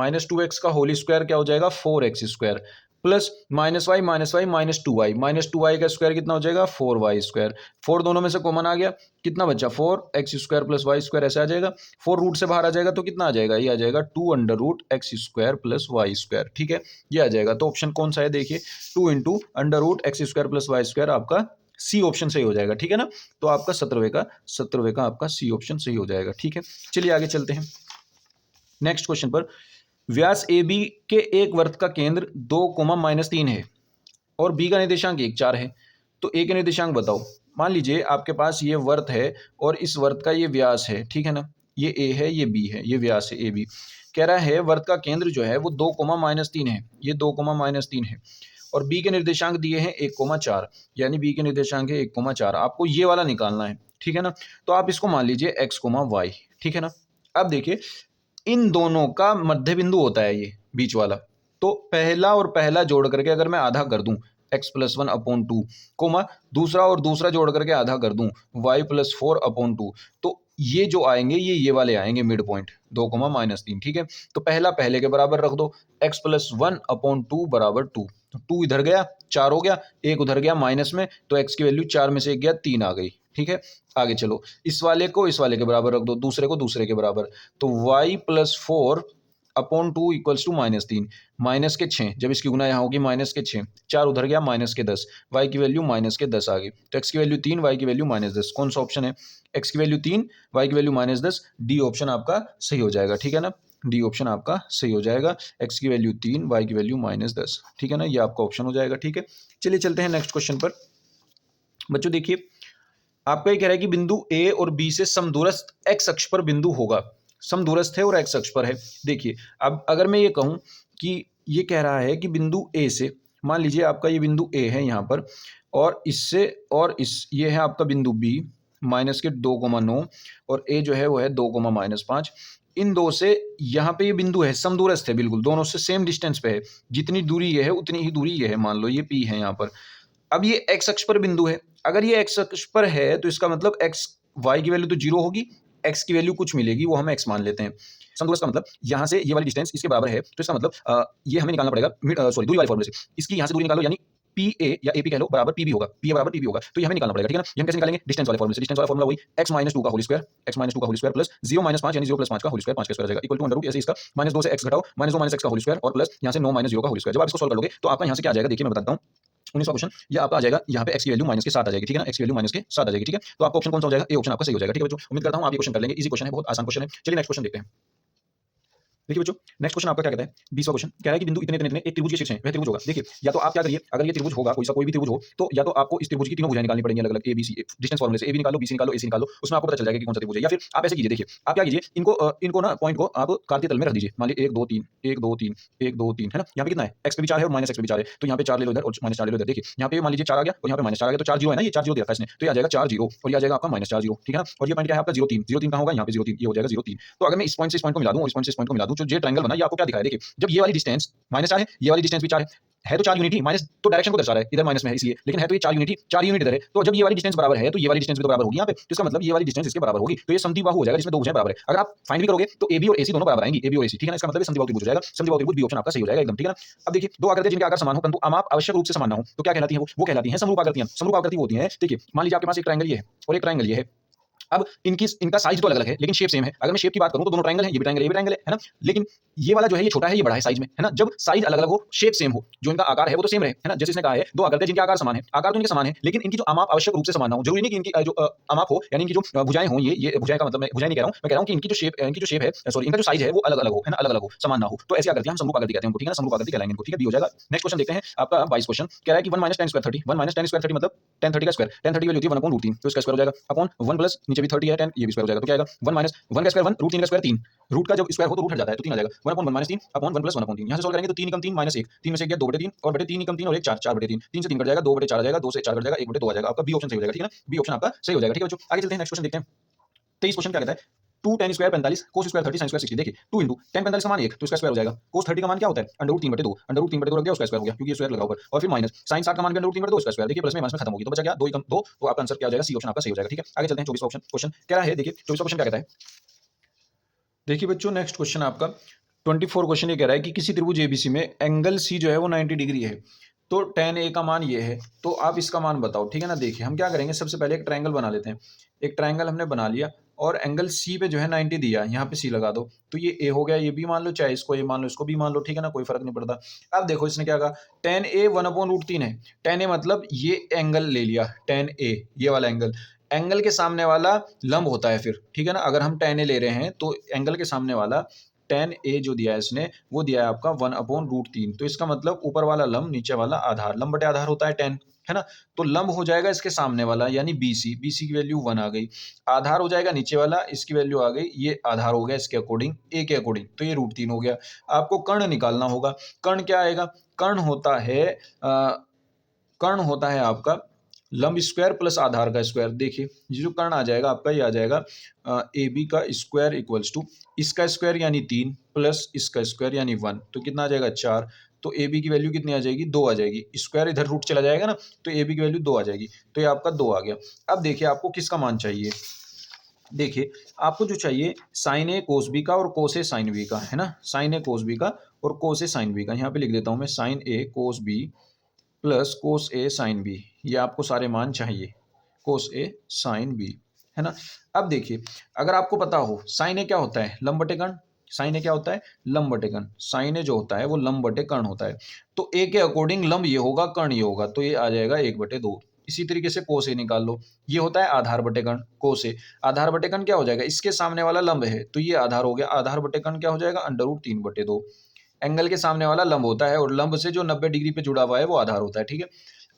का होल स्क्वायर क्या हो जाएगा, 4x square, plus minus Y minus two Y का स्क्वायर कितना हो जाएगा, 4y स्क्वायर। 4 दोनों में से कॉमन आ गया, कितना बचा, 4x square plus Y square, ऐसे आ जाएगा। 4 रूट से बाहर आ जाएगा तो कितना आ जाएगा, ये आ जाएगा 2 under root X square plus Y square, ठीक है, ये आ जाएगा। तो ऑप्शन कौन सा है, देखिए 2 into under root X square plus Y square आपका सी ऑप्शन सही हो जाएगा, ठीक है ना। तो आपका 17वें का आपका सी ऑप्शन सही हो जाएगा, ठीक है। चलिए आगे चलते हैं नेक्स्ट क्वेश्चन पर। व्यास ए बी के एक वृत्त का केंद्र 2, -3 है और बी का निर्देशांक 1 4 है, तो ए के निर्देशांक बताओ। मान लीजिए आपके पास ये वृत्त है और इस वृत्त का ये व्यास है, ठीक है ना, ये ए है ये बी है, ये व्यास है ए बी। कह रहा है वृत्त का केंद्र जो है वो 2, -3 है, ये 2, -3 है, और बी के निर्देशांक दिए हैं 1, 4, यानी बी के निर्देशांक है 1, 4। आपको ये वाला निकालना है, ठीक है ना। तो आप इसको मान लीजिए x, y, ठीक है ना। अब देखिए इन दोनों का मध्य बिंदु होता है ये बीच वाला, तो पहला और पहला जोड़ करके अगर मैं आधा कर दूं x+1/2, कोमा दूसरा और दूसरा जोड़ करके आधा कर दूं y+4/2, तो ये जो आएंगे ये वाले आएंगे मिड पॉइंट 2, -3, ठीक है। तो पहला पहले के बराबर रख दो, x+1/2 बराबर 2, तो 2 इधर गया 4 हो गया, 1 उधर गया माइनस में, तो x की वैल्यू 4 में से 1 गया 3 आ गई, ठीक है। आगे चलो, इस वाले को इस वाले के बराबर रख दो, दूसरे को दूसरे के बराबर, तो y+4/2 इक्वल्स टू -3, माइनस के 6, जब इसकी गुना यहाँ होगी -6, 4 उधर गया -10, y की वैल्यू -10 आ गई, तो x की वैल्यू 3, y की वैल्यू -10, कौन सा ऑप्शन है, x की वैल्यू 3, y की वैल्यू -10, डी ऑप्शन आपका सही हो जाएगा, ठीक है ना। डी ऑप्शन आपका सही हो जाएगा, x की वैल्यू 3, y की वैल्यू -10, ठीक है ना, ये आपका ऑप्शन हो जाएगा, ठीक है। चलिए चलते हैं नेक्स्ट क्वेश्चन पर। बच्चों देखिए आपका ये कह रहा है कि बिंदु ए और बी से समदूरस्थ एक्स अक्ष पर बिंदु होगा, समदूरस्थ है और एक्स अक्ष पर है। देखिए अब अगर मैं ये कहूं कि ये कह रहा है कि बिंदु ए से, मान लीजिए आपका ये बिंदु ए है यहाँ पर, और इससे और ये है आपका बिंदु बी, -2,9, और ए जो है वो है 2, -5, इन दो से यहाँ पे ये बिंदु है, समदूरस्थ है, बिल्कुल दोनों से सेम डिस्टेंस पे है, जितनी दूरी ये है उतनी ही दूरी ये है, मान लो ये पी है यहाँ पर। अब ये एक्स अक्ष पर बिंदु है, अगर ये एक्स अक्ष पर है तो इसका मतलब एक्स, वाई की वैल्यू तो 0 होगी, एक्स की वैल्यू कुछ मिलेगी, वो हम एक्स मान लेते हैं। समदूरस्थ का मतलब यहाँ से ये वाली डिस्टेंस इसके बराबर है, तो इसका मतलब ये हमें निकालना पड़ेगा दूरी वाले फॉर्मूले से, इसकी यहाँ से दूरी निकालो, यानी पी ए या ए पी कह लो बराबर पी बी होगा, पी ए बराबर पी बी होगा, तो ये हमें निकालना पड़ेगा, ठीक है ना। ये हम कैसे निकालेंगे, डिस्टेंस वाले फॉर्मूले से। डिस्टेंस वाला फॉर्मूला वही x-2 का होल स्क्वायर प्लस 0-5 यानी 0 + 5 का होल स्क्वायर, 5 का स्क्वायर आ जाएगा, इक्वल टू अंडर रूट ऐसे इसका -2 से x घटाओ, -2 - x का होल स्क्वायर, और प्लस यहाँ से 9 - 0 का होल स्क्वायर। जब आप इसको सॉल्व कर लोगे तो आपका यहाँ से क्या आ जाएगा, देखिए मैं बताता हूँ। 19वां क्वेश्चन, ये आपका आ जाएगा यहाँ पे x की वैल्यू -7 आ जाएगी, ठीक है ना, x की वैल्यू -7 आ जाएगी, ठीक है। तो आपका ऑप्शन कौन सा हो जाएगा, ए ऑप्शन आपका सही हो जाएगा, ठीक है बच्चों। उम्मीद करता हूँ आप ये क्वेश्चन कर लेंगे, इजी क्वेश्चन है, बहुत आसान क्वेश्चन है। चलिए नेक्स्ट क्वेश्चन देखते हैं। देखिए बच्चों नेक्स्ट क्वेश्चन आपका क्या कहता है, 20वां क्वेश्चन कह रहा है कि बिंदु इतने इतने एक त्रिभुज के शीर्ष है, वह त्रिभुज होगा। देखिए या तो आप क्या करिए, अगर ये त्रिभुज होगा, कोई भी त्रिभुज हो, तो या तो आपको इस त्रिभुज की तीनों भुजाएं निकालनी पड़ेंगी अलग अलग, ए बी सी, डिस्टेंस फॉर्मूले से, ए बी निकालो, बी सी निकालो, ए सी निकालो, उसमें आपको पता चल जाएगा कि कौन सा त्रिभुज है। या फिर आप ऐसे कीजिए, देखिए आप क्या कीजिए, इनको ना पॉइंट को आप कार्तीय तल में रख दीजिए, मान लीजिए 1 2 3 1 2 3 1 2 3, है ना। यहाँ पे कितना है, x पे भी 4 है और -x पे भी 4 है, तो यहाँ पे 4 ले लो इधर और -4 ले लो इधर। देखिए यहाँ पे मान लीजिए 4 आ गया और यहाँ पे -4 आ गया, तो 4 0 है ना, ये 4 0 दे रखा है इसने, तो ये आ जाएगा 4 0 और ये आ जाएगा आपका -4 0, ठीक है ना। और ये पॉइंट क्या है आपका 0 3 0 3 कहाँ होगा, यहाँ पे 0 3, ये हो जाएगा 0 3। तो अगर मैं इस पॉइंट से इस पॉइंट को मिला दूं और इस पॉइंट से इस पॉइंट को मिला दूं, तो ये ट्रायंगल बना, ये आपको क्या दिखाया, देखिए जब ये वाली डिस्टेंस -4 है, ये वाली डिस्टेंस भी 4 है, है तो 4 यूनिट ही, माइनस तो डायरेक्शन को दर्शा रहा है, इधर माइनस में है इसलिए, लेकिन है तो ये 4 यूनिट ही, 4 यूनिट इधर है, तो जब ये वाली डिस्टेंस बराबर है तो ये वाली डिस्टेंस भी तो बराबर होगी यहाँ पे, तो इसका मतलब ये वाली डिस्टेंस इसके बराबर होगी, तो ये समद्विबाहु हो जाएगा जिसमें दो भुजाएं बराबर है। अगर आप फाइंड भी करोगे तो AB और AC दोनों बराबर आएंगी, AB और AC, ठीक है ना, इसका मतलब ये समद्विबाहु त्रिभुज हो जाएगा, समद्विबाहु त्रिभुज बी ऑप्शन आपका सही हो जाएगा एकदम, ठीक है ना। अब देखिए दो आकृतियां जिनके आकार समान हो परंतु आमाप आवश्यक रूप से समान ना हो तो क्या कहलाती है, वो कहलाती है समरूप आकृतियां। समरूप आकृति वो होती है, देखिए मान लीजिए आपके पास एक ट्रायंगल ये है और एक ट्रायंगल ये है, अब इनका साइज तो अलग अलग है लेकिन शेप सेम है। अगर मैं शेप की बात करूं तो दोनों ट्रायंगल है, ये भी ट्रायंगल, ये भी ट्रायंगल है ना, लेकिन ये वाला जो है ये छोटा है, ये बड़ा है साइज में, है ना। जब साइज अलग अलग हो, शेप सेम हो, जो इनका आकार है वो तो सेम रहे, है ना। जैसे इसने कहा है दो आकृतियां जिनके आकार समान है, आकार तो इनके समान है लेकिन इनकी जो आमाप आवश्यक रूप से समान ना हो। जरूरी नहीं कि इनकी जो आमाप हो, यानी इनकी जो भुजाएं हो, ये भुजाएं का मतलब मैं भुजाएं नहीं कह रहा हूं, मैं कह रहा हूं कि इनकी जो शेप है, सॉरी इनका जो साइज है वो अलग अलग हो, है ना, अलग अलग हो, समान ना हो, तो ऐसी आकृतियां हम समरूप आकृति कहते हैं, ठीक है ना, समरूप आकृति कहलाएंगे इनको, ठीक है, बी हो जाएगा। नेक्स्ट क्वेश्चन देखते हैं आपका 22 क्वेश्चन, कह रहा है कि 1 - tan स्क्वायर 30, 1 - tan स्क्वायर 30 मतलब tan 30 का स्क्वायर, tan 30 की वैल्यू होती है 1/√3, तो इसका स्क्वायर हो जाएगा अपॉन 1 प्लस नीचे भी 30 है tan, ये भी स्क्वायर हो जाएगा, तो क्या आएगा 1 - 1 का स्क्वायर 1, √3 का स्क्वायर 3, रूट का जब स्क्वायर हो तो रूट हट जाता है तो 3 आ जाएगा, 1/1 - 3 अपॉन 1 + 1/3, यहाँ से सॉल्व करेंगे तो 3 × 3 - 1, 3 में से 1 गया 2/3 और बटे 3 × 3 और 1 4, 4/3, 3 से 3 कट जाएगा, 2/4 आ जाएगा, 2 से 4 कट जाएगा, 1/2 आ जाएगा, आपका बी ऑप्शन सही हो जाएगा, ठीक है ना, बी ऑप्शन आपका सही हो जाएगा, ठीक है बच्चों। आगे चलते हैं, नेक्स्ट क्वेश्चन देखते हैं। 23 क्वेश्चन क्या कहता है, 2 tan square 45 cos square 30 sin square 60, देखिए 2 × tan 45 का मान 1 तो इसका स्क्वायर हो जाएगा, cos 30 का मान क्या होता है √3/2, √3/2 रख दिया उसका स्क्वायर हो गया क्योंकि ये स्क्वायर लगा ऊपर, और फिर माइनस sin 60 का मान भी √3/2 उसका स्क्वायर, देखिए प्लस में माइनस में खत्म होगी तो बचा क्या 2 × 2, तो आपका आंसर क्या हो जाएगा, सी ऑप्शन आपका सही हो जाएगा, ठीक है। आगे चलते हैं 24वां क्वेश्चन क्या रहा है, देखिए 24वां क्वेश्चन क्या कहता है, देखिए बच्चों नेक्स्ट क्वेश्चन आपका 24 क्वेश्चन ये कह रहा है कि किसी त्रिभुज एबीसी में एंगल सी जो है वो 90 डिग्री है, तो tan ए का मान ये है, तो आप इसका मान बताओ, ठीक है ना। देखिए हम क्या करेंगे, सबसे पहले एक ट्रायंगल बना लेते हैं, एक ट्रायंगल हमने बना लिया और एंगल सी पे जो है 90 दिया, यहाँ पे सी लगा दो, तो ये ए हो गया, ये बी मान लो, चाहे इसको ए मान लो इसको बी मान लो, ठीक है ना, कोई फर्क नहीं पड़ता। अब देखो इसने क्या कहा, tan ए 1/√3 है, tan ए मतलब ये एंगल ले लिया, tan ए ये वाला एंगल, एंगल के सामने वाला लंब होता है फिर, ठीक है ना। अगर हम tan ए ले रहे हैं तो एंगल के सामने वाला tan ए जो दिया है इसने वो दिया है आपका 1/√3, तो इसका मतलब ऊपर वाला लंब नीचे वाला आधार, लंब बटे आधार होता है tan, है ना। तो लंब हो जाएगा इसके सामने वाला यानी BC, BC की वैल्यू 1 आ गई, आधार हो जाएगा नीचे वाला, इसकी वैल्यू आ गई, ये आधार हो गया इसके अकॉर्डिंग, ए के अकॉर्डिंग, तो ये √3 हो गया। आपको कर्ण निकालना होगा, कर्ण क्या आएगा, कर्ण होता है आपका लंब स्क्वायर प्लस आधार का स्क्वायर, देखिए ये जो कर्ण आ जाएगा आपका, ये आ जाएगा ए बी का स्क्वायर इक्वल्स टू इसका स्क्वायर यानी 3 प्लस इसका स्क्वायर यानी 1, तो कितना आ जाएगा 4, तो ए बी की वैल्यू कितनी आ जाएगी 2 आ जाएगी, स्क्वायर इधर रूट चला जाएगा ना, तो ए बी की वैल्यू 2 आ जाएगी, तो ये आपका 2 आ गया। अब देखिए आपको किसका मान चाहिए, देखिए आपको जो चाहिए साइन ए कोस बी का और कोस ए साइन बी का, है ना, साइन ए कोस बी का और कोस ए साइन बी का, यहाँ पे लिख देता हूँ मैं साइन ए कोस बी प्लस कोस ए साइन बी, ये आपको सारे मान चाहिए, कोस ए साइन बी, है ना। अब देखिए अगर आपको पता हो साइन ए क्या होता है, लंब बटे कर्ण, साइन ए क्या होता है लंब बटे कर्ण, साइन ए जो होता है वो लंब बटे कर्ण होता है, तो ए के अकॉर्डिंग लंब ये होगा कर्ण ये होगा, तो ये आ जाएगा 1/2। इसी तरीके से कोस ए निकाल लो, ये होता है आधार बटे कर्ण, कोस ए, आधार बटे कर्ण क्या हो जाएगा, इसके सामने वाला लंब है तो ये आधार हो गया, आधार बटे कर्ण क्या हो जाएगा √3/2, एंगल के सामने वाला लंब होता है और लंब से जो 90 डिग्री पे जुड़ा हुआ है वो आधार होता है, ठीक है।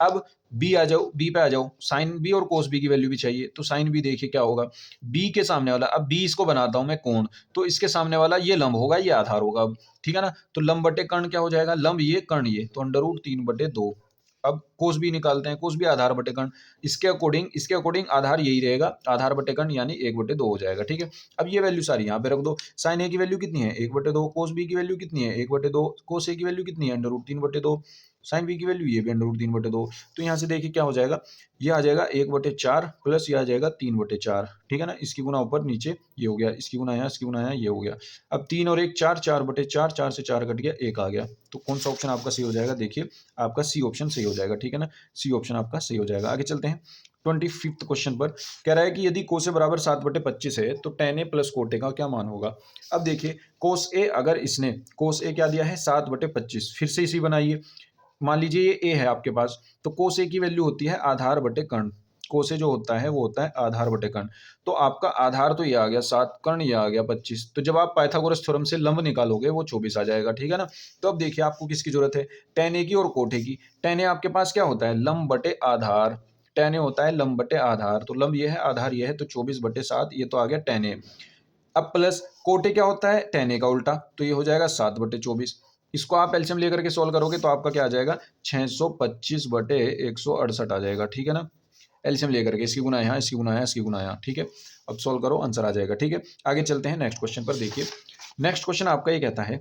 अब बी आ जाओ, बी पे आ जाओ, साइन बी और कोस बी की वैल्यू भी चाहिए, तो साइन बी देखिए क्या होगा, बी के सामने वाला, अब बी इसको बनाता हूं मैं कोण, तो इसके सामने वाला ये लंब होगा ये आधार होगा, अब ठीक है ना, तो लंब बटे कर्ण क्या हो जाएगा, लंब ये कर्ण ये, तो √3/2। अब कोस बी निकालते हैं, कोस बी आधार बटे कर्ण, इसके अकॉर्डिंग आधार यही रहेगा, आधार बटे कर्ण यानी 1/2 हो जाएगा, ठीक है। अब ये वैल्यू सारी यहाँ पे रख दो, साइन ए की वैल्यू कितनी है 1/2, कोस बी की वैल्यू कितनी है 1/2, कोस ए की वैल्यू कितनी है √3/2, साइन बी की वैल्यू ये भी √3/2, तो यहाँ से देखिए क्या हो जाएगा, ये आ जाएगा 1/4 प्लस ये आ जाएगा 3/4, ठीक है ना, इसकी गुना ऊपर नीचे ये हो गया, इसकी गुना यहाँ, इसकी गुना यहाँ, ये हो गया। अब 3 और 1 4, 4/4, 4 से 4 कट गया 1 आ गया, तो कौन सा ऑप्शन आपका सही हो जाएगा, देखिए आपका सी ऑप्शन सही हो जाएगा, ठीक है ना, सी ऑप्शन आपका सही हो जाएगा। आगे चलते हैं 25th क्वेश्चन पर, कह रहा है कि यदि कोस ए बराबर 7/25 है तो tan A plus cot A का क्या मान होगा। अब देखिए कोस ए, अगर इसने कोस ए क्या दिया है 7/25, फिर से इसी बनाइए, मान लीजिए ये ए है आपके पास, तो कोस ए की वैल्यू होती है आधार बटे कर्ण, कोस ए जो होता है वो होता है आधार बटे कर्ण, तो आपका आधार तो ये आ गया 7, कर्ण ये आ गया 25, तो जब आप पाइथागोरस थ्योरम से लंब निकालोगे वो 24 आ जाएगा, ठीक है ना। तो अब देखिए आपको किसकी जरूरत है, tan ए की और कोट ए की। tan ए आपके पास क्या होता है लंब बटे आधार, tan ए होता है लंब बटे आधार, तो लंब ये है आधार ये है, तो 24/7 ये तो आ गया tan ए। अब प्लस कोटे क्या होता है tan ए का उल्टा, तो ये हो जाएगा 7/24, इसको आप एलसीएम लेकर के सॉल्व करोगे तो आपका क्या आ जाएगा 625/168 आ जाएगा, ठीक है ना। एलसीएम लेकर के इसकी गुना यहाँ, इसकी गुना यहाँ, इसकी गुना यहाँ, ठीक है। अब सॉल्व करो आंसर आ जाएगा, ठीक है। आगे चलते हैं नेक्स्ट क्वेश्चन पर, देखिए नेक्स्ट क्वेश्चन आपका ये कहता है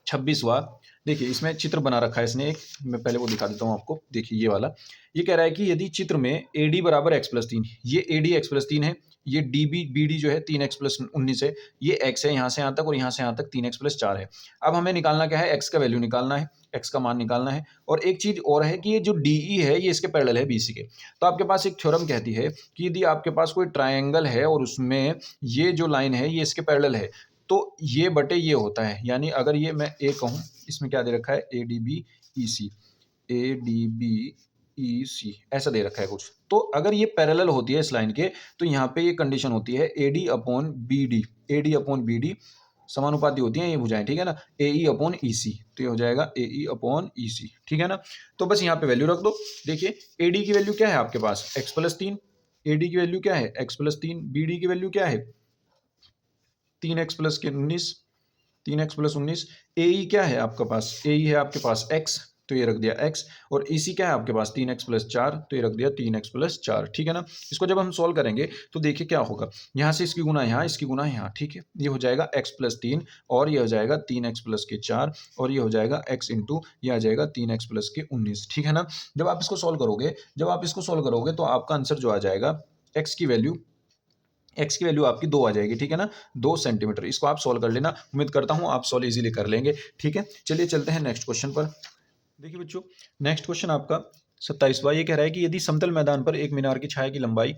26वां, देखिए इसमें चित्र बना रखा है इसने एक, मैं पहले वो दिखा देता हूँ आपको। देखिए ये वाला, ये कह रहा है कि यदि चित्र में AD बराबर x+3, ये AD x+3 है, ये DB BD जो है 3x+19 है, ये x है यहाँ से यहाँ तक और यहाँ से यहाँ तक 3x+4 है। अब हमें निकालना क्या है, x का वैल्यू निकालना है, x का मान निकालना है। और एक चीज और है कि ये जो DE है ये इसके पैरेलल है BC के। तो आपके पास एक थ्योरम कहती है कि यदि आपके पास कोई ट्रायंगल है और उसमें ये जो लाइन है ये इसके पैरेलल है, तो ये बटे ये होता है। यानी अगर ये मैं A कहूँ, इसमें क्या दे रखा है, ADB EC, ADB EC ऐसा दे रखा है कुछ। तो अगर ये पैरेलल होती है इस लाइन के, तो यहाँ पे ये कंडीशन होती है AD अपॉन BD समानुपाती होती हैं ये भुजाएं, ठीक है ना, AE अपॉन EC, तो ये हो जाएगा AE अपॉन EC, ठीक है ना। तो बस यहाँ पे वैल्यू रख दो। देखिए AD की वैल्यू क्या है आपके पास, x+3, AD की वैल्यू क्या है x+3, BD की वैल्यू क्या है 3x+19, 3x+19, AE क्या है आपके पास, AE है आपके पास x, तो ये रख दिया x, और EC क्या है आपके पास 3x+4, तो ये रख दिया 3x+4, ठीक है ना। इसको जब हम सॉल्व करेंगे तो देखिए क्या होगा, यहाँ से इसकी गुना यहाँ, इसकी गुना यहाँ, ठीक है, ये हो जाएगा x+3 और ये हो जाएगा 3x+4 और ये हो जाएगा x इंटू ये आ जाएगा 3x+19, ठीक है ना। जब आप इसको सॉल्व करोगे तो आपका आंसर जो आ जाएगा, x की वैल्यू आपकी 2 आ जाएगी, ठीक है ना, 2 सेंटीमीटर। इसको आप सॉल्व कर लेना, उम्मीद करता हूँ आप सॉल्व इजीली कर लेंगे, ठीक है। चलिए चलते हैं नेक्स्ट क्वेश्चन पर। देखिए बच्चों, नेक्स्ट क्वेश्चन आपका 27वां, ये कह रहा है कि यदि समतल मैदान पर एक मीनार की छाया की लंबाई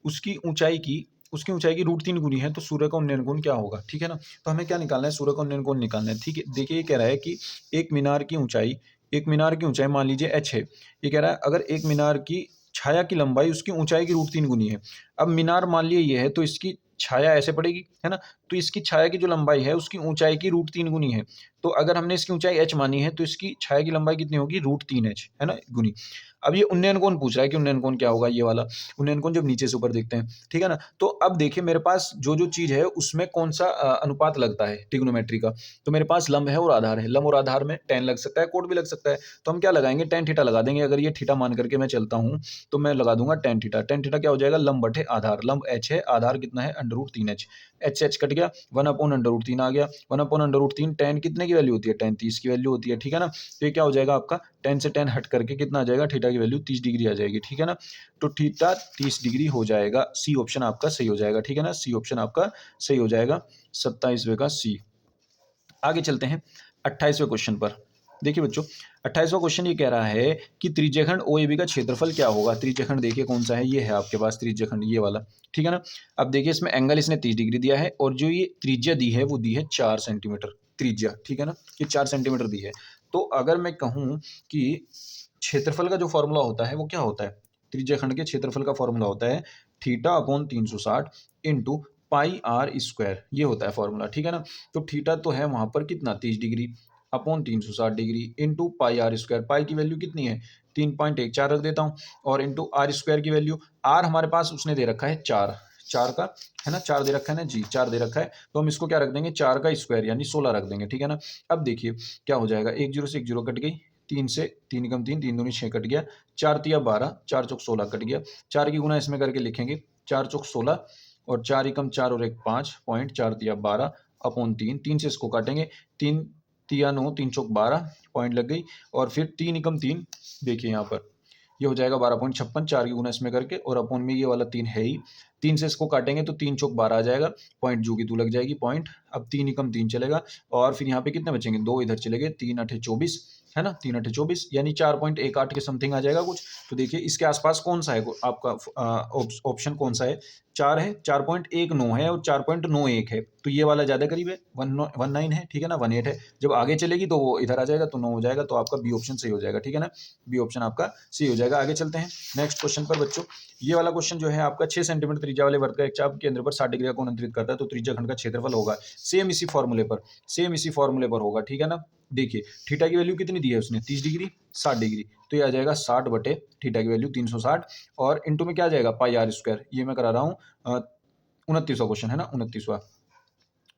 उसकी ऊंचाई की √3 गुनी है तो सूर्य का उन्नयन कोण क्या होगा, ठीक है ना। तो हमें क्या निकालना है, सूर्य का उन्नयन कोण निकालना है, ठीक है। देखिए ये कह रहा है कि एक मीनार की ऊंचाई मान लीजिए h है। ये कह रहा है अगर एक मीनार की छाया की लंबाई उसकी ऊंचाई की √3 गुनी है। अब मीनार मान लिए ये है तो इसकी छाया ऐसे पड़ेगी, है ना, तो इसकी छाया की जो लंबाई है उसकी ऊंचाई की √3 गुनी है। तो अगर हमने इसकी ऊंचाई h मानी है तो इसकी छाया की लंबाई कितनी होगी, √3h, है ना, गुनी। अब ये उन्नयन कोण पूछ रहा है कि उन्नयन कोण क्या होगा, ये वाला उन्नयन कोण जब नीचे से ऊपर देखते हैं, ठीक है ना। तो अब देखिए मेरे पास जो चीज है उसमें कौन सा अनुपात लगता है ट्रिग्नोमेट्री का, तो मेरे पास लंब है और आधार है। लंब और आधार में tan लग सकता है, कोट भी लग सकता है। तो हम क्या लगाएंगे, tan थीटा लगा देंगे। अगर ये थीटा मान करके मैं चलता हूँ तो मैं लगा दूंगा tan थीटा। tan थीटा क्या हो जाएगा, लंब बटे आधार, लंब h है, आधार कितना है √3h, h से h कट गया, 1/√3 आ गया, 1/√3, tan कितने की वैल्यू होती है, tan 30 की वैल्यू होती है, ठीक है ना। तो ये क्या हो जाएगा आपका, tan से tan हट करके कितना आ जाएगा, थीटा की वैल्यू 30 डिग्री आ जाएगी, ठीक है ना। तो थीटा 30 डिग्री हो जाएगा, सी ऑप्शन आपका सही हो जाएगा, ठीक है ना, सी ऑप्शन आपका सही हो जाएगा, 27वें का सी। आगे चलते हैं 28वें क्वेश्चन पर। देखिए बच्चों, 28वां क्वेश्चन ये कह रहा है कि त्रिज्यखंड OAB का क्षेत्रफल क्या होगा। त्रिज्यखंड देखिए कौन सा है, ये है आपके पास त्रिज्यखंड, ये वाला, ठीक है ना। अब देखिए इसमें एंगल इसने 30 डिग्री दिया है और जो ये त्रिज्या दी है वो दी है 4 सेंटीमीटर त्रिज्या, ठीक है ना, ये 4 सेंटीमीटर दी है। तो अगर मैं कहूँ कि क्षेत्रफल का जो फॉर्मूला होता है वो क्या होता है, त्रिज्यखंड के क्षेत्रफल का फॉर्मूला होता है θ/360 इंटू πr², ये होता है फॉर्मूला, ठीक है ना। तो थीटा तो है वहां पर कितना 30 degree upon 360 degree into πr², पाई की वैल्यू कितनी है 3.14 रख देता हूँ, और इंटू r² की वैल्यू, r हमारे पास उसने दे रखा है 4 का, है ना, 4 दे रखा है ना जी, 4 दे रखा है, तो हम इसको क्या रख देंगे 4 का स्क्वायर यानी 16 रख देंगे, ठीक है ना। अब देखिए क्या हो जाएगा, 1 0 से 1 0 कट गई, 3 से 3 कम 3, 3 दूनी 6 कट गया, 4 तिया 12, 4 चौक 16 कट गया, 4 की गुना इसमें करके लिखेंगे 4 चौक 16 और 4 एकम 4 और 1 5, पॉइंट 4 तिया 12 अपॉन 3, 3 से इसको काटेंगे, 3 तिया 9, 3 चौक 12, पॉइंट लग गई, और फिर 3 एकम 3, देखिए यहाँ पर ये हो जाएगा 12.56, 4 की गुना इसमें करके, और अपॉन में ये वाला 3 है ही, 3 से इसको काटेंगे तो 3 चौक 12 आ जाएगा, पॉइंट जू की तू लग जाएगी पॉइंट। अब 3 एकम 3 चलेगा, और फिर यहाँ पे कितने बचेंगे, 2 इधर चले गए, 3 8 24, है ना, 3 8 24 यानी 4.18 के समथिंग आ जाएगा कुछ। तो देखिए इसके आसपास कौन सा है आपका ऑप्शन, कौन सा है, 4 है, 4.19 है और 4.91 है, तो ये वाला ज्यादा करीब है, 19 है, ठीक है ना, 18 है। जब आगे चलेगी तो वो इधर आ जाएगा तो 9 हो जाएगा, तो आपका बी ऑप्शन सही हो जाएगा, ठीक है ना, बी ऑप्शन आपका सही हो जाएगा। आगे चलते हैं नेक्स्ट क्वेश्चन पर बच्चों। ये वाला क्वेश्चन जो है आपका 6 सेंटीमीटर त्रिज्या वाले वृत्त का एक चाप केंद्र पर 60 डिग्री का कोण अंतरित करता है, तो त्रिज्याखंड का क्षेत्रफल होगा, सेम इसी फॉर्मूले पर होगा, ठीक है ना। देखिए थीटा की वैल्यू कितनी दी है उसने 30 डिग्री 60 डिग्री, तो ये आ जाएगा 60 बटे थीटा की वैल्यू 360, और इंटू में क्या आ जाएगा πr², ये मैं करा रहा हूँ 29वां क्वेश्चन है ना, 29वां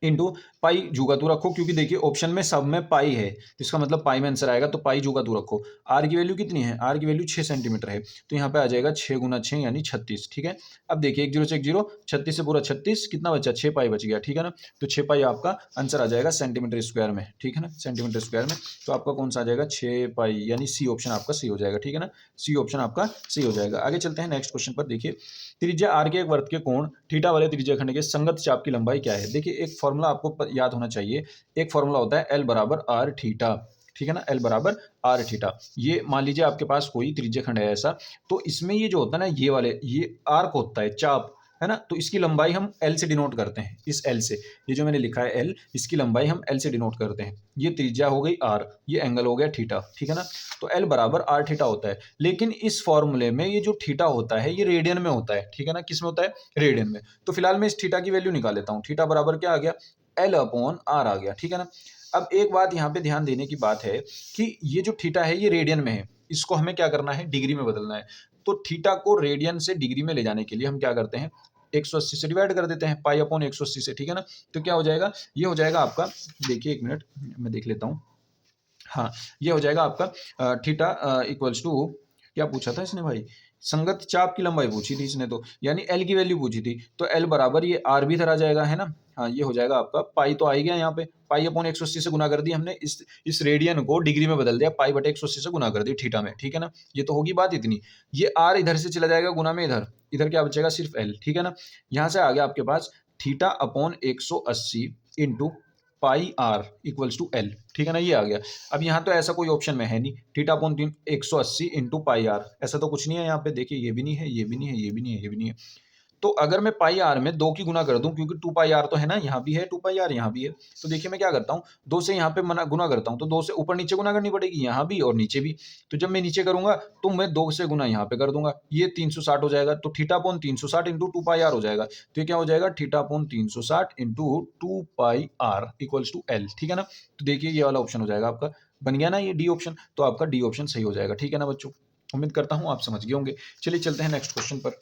इंटू पाई जू का तू रखो, क्योंकि देखिए ऑप्शन में सब में पाई है, तो इसका मतलब पाई में आंसर आएगा, तो पाई जू का तू रखो। आर की वैल्यू कितनी है, आर की वैल्यू 6 सेंटीमीटर है, तो यहाँ पे आ जाएगा 6 गुना 6 यानी 36। ठीक है, अब देखिए 1 0 से 1 0, 36 से पूरा 36, कितना बचा, 6 पाई बच गया। ठीक है ना, तो 6 पाई आपका आंसर आ जाएगा सेंटीमीटर स्क्वायर में। ठीक है ना, सेंटीमीटर स्क्वायर में, तो आपका कौन सा आ जाएगा, 6 पाई, यानी सी ऑप्शन आपका सही हो जाएगा। ठीक है ना, सी ऑप्शन आपका सही हो जाएगा। आगे चलते हैं नेक्स्ट क्वेश्चन पर। देखिए त्रिज्या आर के एक वृत्त के कोण थीटा वाले त्रिज्या खंड के संगत चाप की लंबाई क्या है। देखिए एक फॉर्मूला आपको याद होना चाहिए, एक फॉर्मूला होता है एल बराबर आर थीटा। ठीक है ना, एल बराबर आर थीटा। ये मान लीजिए आपके पास कोई त्रिज्या खंड है ऐसा, तो इसमें ये जो होता है ना, ये वाले ये आर्क होता है, चाप है ना, तो इसकी लंबाई हम एल से डिनोट करते हैं, इस एल से, ये जो मैंने लिखा है एल, इसकी लंबाई हम एल से डिनोट करते हैं। ये त्रिज्या हो गई आर, ये एंगल हो गया थीटा। ठीक है ना, तो एल बराबर आर थीटा होता है, लेकिन इस फॉर्मूले में ये जो थीटा होता है ये रेडियन में होता है। ठीक है ना, किस में होता है, रेडियन में। तो फिलहाल मैं इस थीटा की वैल्यू निकाल लेता हूँ। थीटा बराबर क्या आ गया, एल अपॉन आर आ गया। ठीक है ना, अब एक बात यहाँ पे ध्यान देने की बात है कि ये जो थीटा है ये रेडियन में है, इसको हमें क्या करना है, डिग्री में बदलना है। तो थीटा को रेडियन से डिग्री में ले जाने के लिए हम क्या करते हैं, 180 से डिवाइड कर देते हैं, पाई अपॉन 180 से। ठीक है ना, तो क्या हो जाएगा, ये हो जाएगा आपका, देखिए 1 मिनट मैं देख लेता हूँ। हाँ, ये हो जाएगा आपका थीटा इक्वल्स टू, क्या पूछा था इसने भाई, संगत चाप की लंबाई पूछी थी इसने, तो यानी एल की वैल्यू पूछी थी, तो एल बराबर ये आर भी इधर आ जाएगा, है ना। हाँ, ये हो जाएगा आपका, पाई तो आ ही गया यहाँ पे, पाई अपॉन 180 से गुना कर दी हमने, इस रेडियन को डिग्री में बदल दिया, पाई बटे 180 से गुना कर दी थीटा में। ठीक है ना, ये तो होगी बात इतनी। ये आर इधर से चला जाएगा गुना में इधर, इधर क्या बचेगा, सिर्फ एल। ठीक है ना, यहाँ से आ गया आपके पास theta upon 180 into pi R equals to L. ठीक है ना, ये आ गया। अब यहाँ तो ऐसा कोई ऑप्शन में है नहीं, theta upon 180 into pi R, ऐसा तो कुछ नहीं है यहाँ पे। देखिए ये भी नहीं है, ये भी नहीं है, ये भी नहीं है, ये भी नहीं है। तो अगर मैं पाई आर में 2 की गुना कर दूं, क्योंकि 2 पाई आर तो है ना, यहाँ भी है 2 पाई आर, यहाँ भी है, तो देखिए मैं क्या करता हूँ, 2 से यहाँ पे गुना करता हूँ, तो 2 से ऊपर नीचे गुना करनी पड़ेगी, यहाँ भी और नीचे भी। तो जब मैं नीचे करूंगा तो मैं 2 से गुना यहाँ पे कर दूंगा, ये 360 हो जाएगा, तो theta upon 360 into 2 pi R हो जाएगा। तो ये क्या हो जाएगा, theta upon 360 into 2 pi R equals to L. ठीक है ना, तो देखिए ये वाला ऑप्शन हो जाएगा आपका, बन गया ना ये डी ऑप्शन, तो आपका डी ऑप्शन सही हो जाएगा। ठीक है ना बच्चों, उम्मीद करता हूँ आप समझ गए होंगे। चलिए चलते हैं नेक्स्ट क्वेश्चन पर।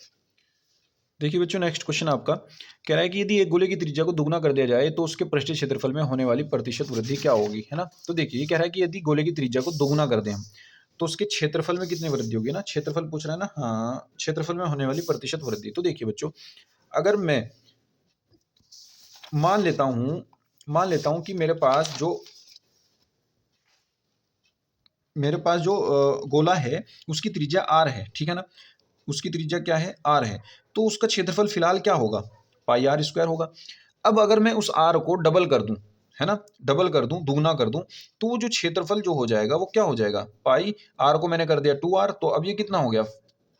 देखिए बच्चों नेक्स्ट क्वेश्चन आपका कह रहा है कि यदि एक गोले की त्रिज्या को दुगना कर दिया जाए तो उसके पृष्ठीय क्षेत्रफल में होने वाली प्रतिशत वृद्धि क्या होगी, है ना। तो देखिए ये कह रहा है कि यदि गोले की त्रिज्या को दोगुना कर दें हम, तो उसके क्षेत्रफल में कितनी वृद्धि होगी ना, क्षेत्रफल पूछ रहा है ना, हाँ क्षेत्रफल में होने वाली प्रतिशत वृद्धि। तो देखिए बच्चों, अगर मैं मान लेता हूं कि मेरे पास जो गोला है उसकी त्रिज्या आर है। ठीक है ना, उसकी त्रिज्या क्या है, आर है, तो उसका क्षेत्रफल फिलहाल क्या होगा, पाई आर स्क्वायर होगा। अब अगर मैं उस आर को डबल कर दूं, है ना, डबल कर दूं, दुगना कर दूं, तो वो जो क्षेत्रफल जो हो जाएगा वो क्या हो जाएगा, पाई आर को मैंने कर दिया 2r, तो अब ये कितना हो गया,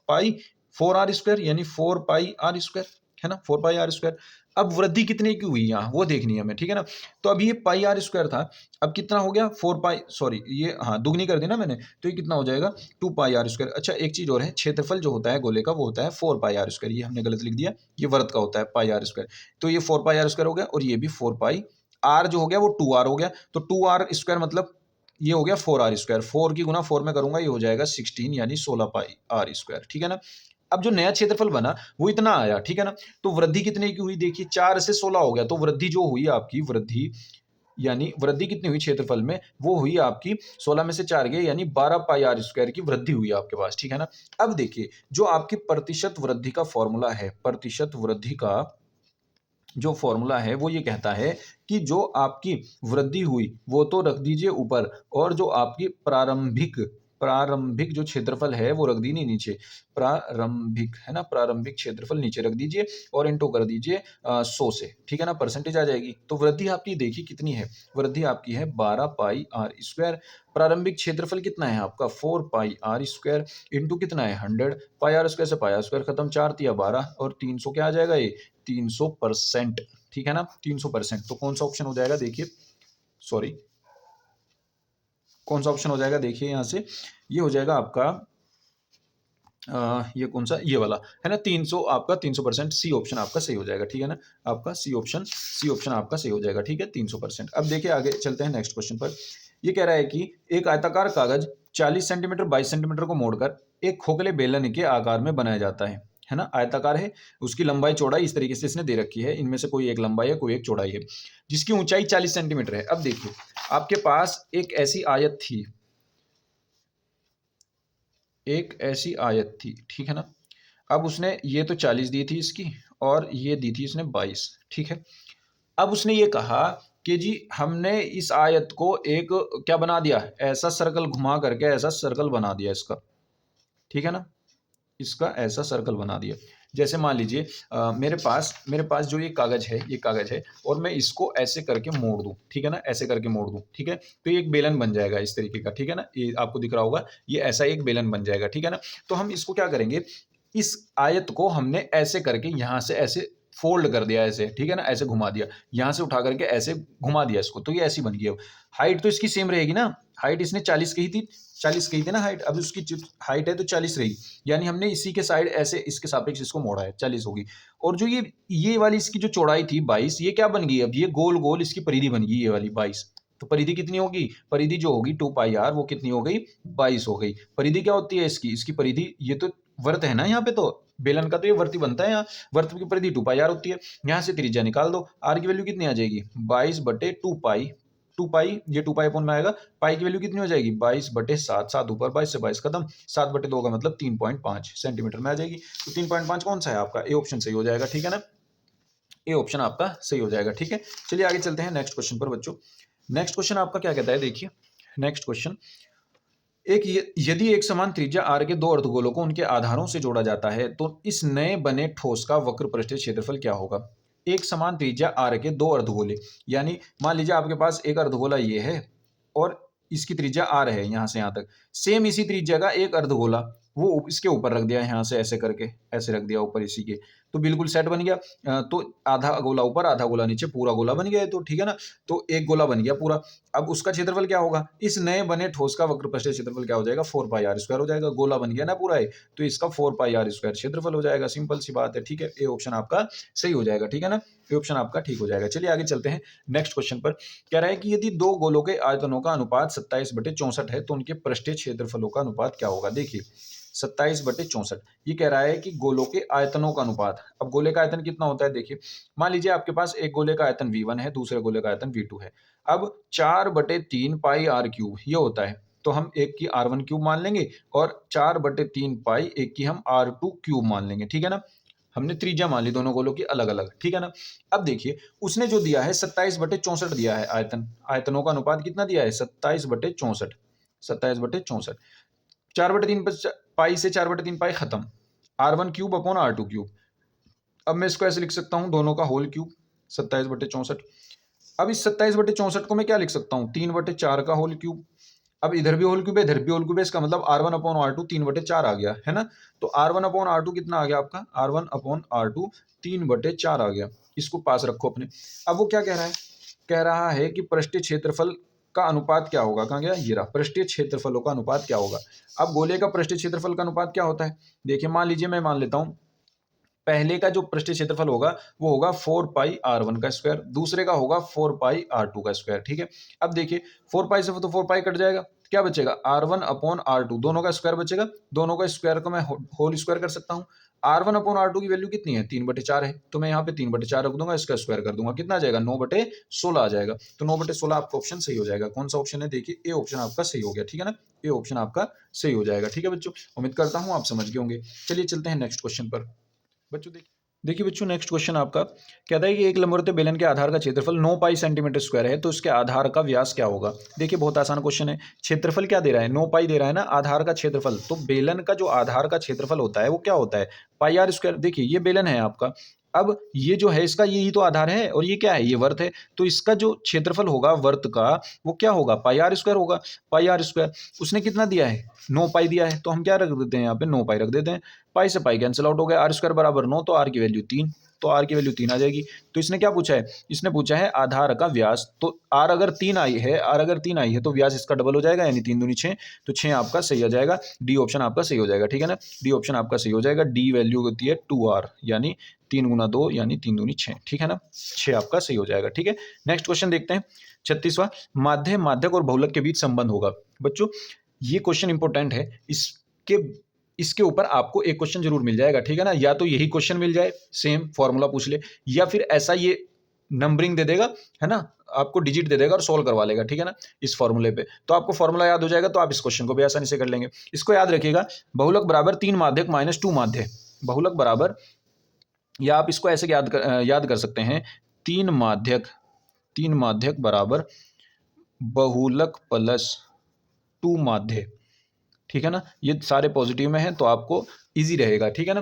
पाई 4r स्क्वायर, यानी 4 पाई आर स्क्वायर, है ना, 4 पाई आर स्क्वायर। अब वृद्धि कितने की हुई यहाँ वो देखनी है हमें। ठीक है ना, तो अब ये पाई आर स्क्वायर था, अब कितना हो गया 4 पाई, सॉरी ये हाँ दुगनी कर दी ना मैंने, तो ये कितना हो जाएगा 2 पाई आर स्क्वायर। अच्छा एक चीज और है, क्षेत्रफल जो होता है गोले का वो होता है 4 पाई आर स्क्वायर, ये हमने गलत लिख दिया, ये वृत्त का होता है पाई आर स्क्वायर, तो ये 4 पाई आर स्क्वायर हो गया, और ये भी 4 पाई आर जो हो गया वो 2r हो गया, तो 2r स्क्वायर मतलब ये हो गया 4r स्क्वायर, 4 की गुना 4 में करूंगा ये हो जाएगा 16 यानी 16 पाई आर स्क्वायर। ठीक है ना, अब जो नया क्षेत्रफल बना वो इतना आया। ठीक है ना, तो वृद्धि कितने की हुई, देखिए 4 से 16 हो गया, तो वृद्धि जो हुई आपकी, वृद्धि यानी वृद्धि कितनी हुई क्षेत्रफल में, वो हुई आपकी 16 में से 4 गए यानी 12 पाई आर स्क्वायर की वृद्धि हुई आपके पास। ठीक है ना, अब देखिए जो आपकी प्रतिशत वृद्धि का फॉर्मूला है, प्रतिशत वृद्धि का जो फॉर्मूला है वो ये कहता है कि जो आपकी वृद्धि हुई वो तो रख दीजिए ऊपर, और जो आपकी प्रारंभिक जो क्षेत्रफल है वो रख दीजिए नीचे, प्रारंभिक है ना, प्रारंभिक क्षेत्रफल नीचे रख दीजिए और इनटू कर दीजिए 100 से। ठीक है ना, परसेंटेज आ जाएगी, तो वृद्धि आपकी देखिए कितनी है, वृद्धि आपकी है 12 पाई आर स्क्वायर, प्रारंभिक क्षेत्रफल कितना है आपका 4 पाई आर स्क्वायर, इंटू कितना है 100, पाई आर स्क्वायर से पाई आर स्क्वायर खत्म, 4 तिया 12 और 300 क्या आ जाएगा ये 300%। ठीक है ना, 300%, तो कौन सा ऑप्शन हो जाएगा, देखिए सॉरी कौन सा ऑप्शन हो जाएगा, देखिए यहाँ से ये हो जाएगा आपका ये कौन सा, ये वाला है ना, 300 आपका 300%, सी ऑप्शन आपका सही हो जाएगा। ठीक है ना, आपका सी ऑप्शन आपका सही हो जाएगा। ठीक है 300%। अब देखिए आगे चलते हैं नेक्स्ट क्वेश्चन पर। ये कह रहा है कि एक आयताकार कागज 40 सेंटीमीटर 22 सेंटीमीटर को मोड़कर एक खोखले बेलन के आकार में बनाया जाता है। है ना, आयताकार है, उसकी लंबाई चौड़ाई इस तरीके से इसने दे रखी है, इनमें से कोई एक लंबाई है, कोई एक चौड़ाई है, जिसकी ऊंचाई 40 सेंटीमीटर है। अब देखिए आपके पास एक ऐसी आयत थी, एक ऐसी आयत थी, ठीक है ना। अब उसने ये तो 40 दी थी इसकी, और ये दी थी इसने 22, ठीक है। अब उसने ये कहा कि जी हमने इस आयत को एक क्या बना दिया, ऐसा सर्कल घुमा करके ऐसा सर्कल बना दिया इसका, ठीक है ना, इसका ऐसा सर्कल बना दिया। जैसे मान लीजिए मेरे पास जो ये कागज है और मैं इसको ऐसे करके मोड़ दूं, ठीक है ना, ऐसे करके मोड़ दूं, ठीक है, तो ये एक बेलन बन जाएगा इस तरीके का, ठीक है ना, ये आपको दिख रहा होगा, ये ऐसा एक बेलन बन जाएगा, ठीक है ना। तो हम इसको क्या करेंगे, इस आयत को हमने ऐसे करके यहां से ऐसे फोल्ड कर दिया ऐसे, ठीक है ना, ऐसे घुमा दिया, यहां से उठा करके ऐसे घुमा दिया इसको, तो ये ऐसी बन गई। अब हाइट तो इसकी सेम रहेगी ना, हाइट इसने 40 कही थी, 40 कही थी ना हाइट, अब उसकी हाइट है तो 40 रही, यानी हमने इसी के साइड ऐसे इसके सापेक्ष इसको मोड़ा है, 40 होगी। और जो ये वाली इसकी जो चौड़ाई थी 22, ये क्या बन गई, अब ये गोल गोल इसकी परिधि बन गई, ये वाली 22। तो परिधि कितनी होगी, परिधि जो होगी 2πr, वो कितनी हो गई, 22 हो गई। परिधि क्या होती है इसकी परिधि, ये तो वर्त है ना, यहाँ पे तो बेलन का तो ये वर्ती बनता है, यहाँ वर्त की परिधि 2πr होती है। यहाँ से त्रिज्या निकाल दो, आर की वैल्यू कितनी आ जाएगी, 22/2π, 2π, ये 2π अपॉन में आएगा, पाई की वैल्यू कितनी हो जाएगी, 22/7, 7 ऊपर 22 से 22 खत्म, 7/2 का मतलब 3.5 सेंटीमीटर में आ जाएगी। तो 3.5 कौन सा है आपका, ए ऑप्शन सही हो जाएगा, ठीक है ना, ए ऑप्शन आपका सही हो जाएगा, ठीक है। चलिए आगे चलते हैं नेक्स्ट क्वेश्चन पर बच्चों। नेक्स्ट क्वेश्चन आपका क्या कहता है, देखिए नेक्स्ट क्वेश्चन, यदि एक समान त्रिज्या r के दो अर्धगोलों को उनके आधारों से जोड़ा जाता है तो इस नए बने ठोस का वक्र पृष्ठीय क्षेत्रफल क्या होगा। एक समान त्रिज्या r के दो अर्धगोले, यानी मान लीजिए आपके पास एक अर्धगोला ये है और इसकी त्रिज्या r है, यहां से यहां तक, सेम इसी त्रिज्या का एक अर्धगोला वो इसके ऊपर रख दिया, यहां से ऐसे करके ऐसे रख दिया ऊपर इसी के, तो बिल्कुल सेट बन गया। तो आधा गोला ऊपर आधा गोला नीचे, पूरा गोला बन गया है, तो ठीक है ना, तो एक गोला बन गया पूरा। अब उसका क्षेत्रफल क्या होगा, इस नए बने ठोस का वक्र पृष्ठीय क्षेत्रफल क्या हो जाएगा, 4πr² हो जाएगा, गोला बन गया ना पूरा है, तो इसका 4πr² क्षेत्रफल हो जाएगा, सिंपल सी बात है, ठीक है। ए ऑप्शन आपका सही हो जाएगा, ठीक है ना, ए ऑप्शन आपका ठीक हो जाएगा। चलिए आगे चलते हैं नेक्स्ट क्वेश्चन पर। कह रहा है कि यदि दो गोलों के आयतनों का अनुपात 27/64 है तो उनके पृष्ठीय क्षेत्रफलों का अनुपात क्या होगा। देखिए 27/64, ये कह रहा है कि गोलों के आयतनों का अनुपात। अब गोले का आयतन कितना होता है, देखिए मान लीजिए आपके पास एक गोले का आयतन v1 है, दूसरे गोले का आयतन v2 है। अब 4/3πr³ ये होता है, तो हम एक की r1 क्यूब मान लेंगे और 4/3π एक की हम r2 क्यूब मान लेंगे, ठीक है ना। हमने त्रिज्या मान ली दोनों गोलों की अलग अलग, ठीक है ना। अब देखिए उसने जो दिया है 27/64 दिया है, आयतनों का अनुपात कितना दिया है, 27/64, 27/64, 4/3 से 4/3 खत्म, r1 cube upon r2 cube. अब मैं इसको ऐसे लिख सकता हूँ, दोनों का होल क्यूब 27/64। अब इस 27/64 को मैं क्या लिख सकता हूँ, 3/4 का होल क्यूब। अब इधर भी होल क्यूब है, इधर भी होल क्यूब है, इसका मतलब r1 अपॉन r2 3/4 आ गया, है ना। तो r1 अपॉन r2 कितना आ गया आपका, r1 अपॉन r2 3/4 आ गया। इसको पास रखो अपने। अब वो क्या कह रहा है, कह रहा है कि पृष्ठीय क्षेत्रफल का अनुपात क्या होगा, कहाँ गया, ये रहा, पृष्ठीय क्षेत्रफलों का अनुपात क्या होगा। अब गोले का पृष्ठीय क्षेत्रफल का अनुपात क्या होता है, देखिए मान लीजिए मैं मान लेता हूँ, पहले का जो पृष्ठीय क्षेत्रफल होगा वो होगा 4πr1 का स्क्वायर, दूसरे का होगा 4πr2 का स्क्वायर, ठीक है। अब देखिए 4π से तो 4π कट जाएगा, क्या बचेगा, r1 अपॉन r2, दोनों का स्क्वायर बचेगा, दोनों का स्क्वायर को मैं होल स्क्वायर कर सकता हूँ। r1 अपॉन r2 की वैल्यू कितनी है, 3/4 है, तो मैं यहाँ पे 3/4 रख दूंगा, इसका स्क्वायर कर दूंगा, कितना आ जाएगा, 9/16 आ जाएगा। तो 9/16 आपका ऑप्शन सही हो जाएगा। कौन सा ऑप्शन है, देखिए ए ऑप्शन आपका सही हो गया, ठीक है ना, ए ऑप्शन आपका सही हो जाएगा, ठीक है बच्चों। उम्मीद करता हूँ आप समझ गए होंगे। चलिए चलते हैं नेक्स्ट क्वेश्चन पर बच्चों। देखिए बच्चों नेक्स्ट क्वेश्चन आपका कहता है कि एक लंबवृत्तीय बेलन के आधार का क्षेत्रफल 9π सेंटीमीटर स्क्वायर है तो इसके आधार का व्यास क्या होगा। देखिए बहुत आसान क्वेश्चन है, क्षेत्रफल क्या दे रहा है, 9π दे रहा है ना, आधार का क्षेत्रफल, तो बेलन का जो आधार का क्षेत्रफल होता है वो क्या होता है, πr²। देखिए ये बेलन है आपका, अब ये जो है इसका यही तो आधार है और ये क्या है, ये वर्त है, तो इसका जो क्षेत्रफल होगा वर्त का वो क्या होगा, πr² होगा, πr²। उसने कितना दिया है, 9π दिया है, तो हम क्या रख देते हैं यहाँ पे, 9π रख देते हैं, पाई से पाई कैंसिल आउट हो गया, r² बराबर 9, तो r की वैल्यू 3, तो r की वैल्यू 3 आ जाएगी। तो इसने क्या पूछा है, इसने पूछा है आधार का व्यास, तो r अगर 3 आई है, r अगर 3 आई है तो व्यास इसका डबल हो जाएगा, यानी 3 दूनी 6, तो 6 आपका सही हो जाएगा, डी ऑप्शन आपका सही हो जाएगा, ठीक है ना, डी ऑप्शन आपका सही हो जाएगा। डी वैल्यू होती है 2r, यानी 3 गुना 2 यानी 3 दूनी 6, ठीक है ना, 6 आपका सही हो जाएगा, ठीक है। नेक्स्ट क्वेश्चन देखते हैं 36वां, माध्यक और बहुलक के बीच संबंध होगा। बच्चों ये क्वेश्चन इंपॉर्टेंट है, इसके इसके ऊपर आपको एक क्वेश्चन जरूर मिल जाएगा, ठीक है ना। या तो यही क्वेश्चन मिल जाए, सेम फॉर्मूला पूछ ले, या फिर ऐसा ये नंबरिंग दे देगा, है ना, आपको डिजिट दे देगा और सोल्व करवा लेगा, ठीक है ना, इस फॉर्मूले पे। तो आपको फॉर्मूला याद हो जाएगा, तो आप इस क्वेश्चन को भी आसानी से कर लेंगे। इसको याद रखिएगा, बहुलक बराबर 3 माध्यक माइनस 2 माध्य। बहुलक बराबर, या आप इसको ऐसे याद कर सकते हैं, 3 माध्यक बराबर बहुलक प्लस 2 माध्य, ठीक है ना। ये सारे पॉजिटिव में हैं तो आपको इजी रहेगा, ठीक है ना।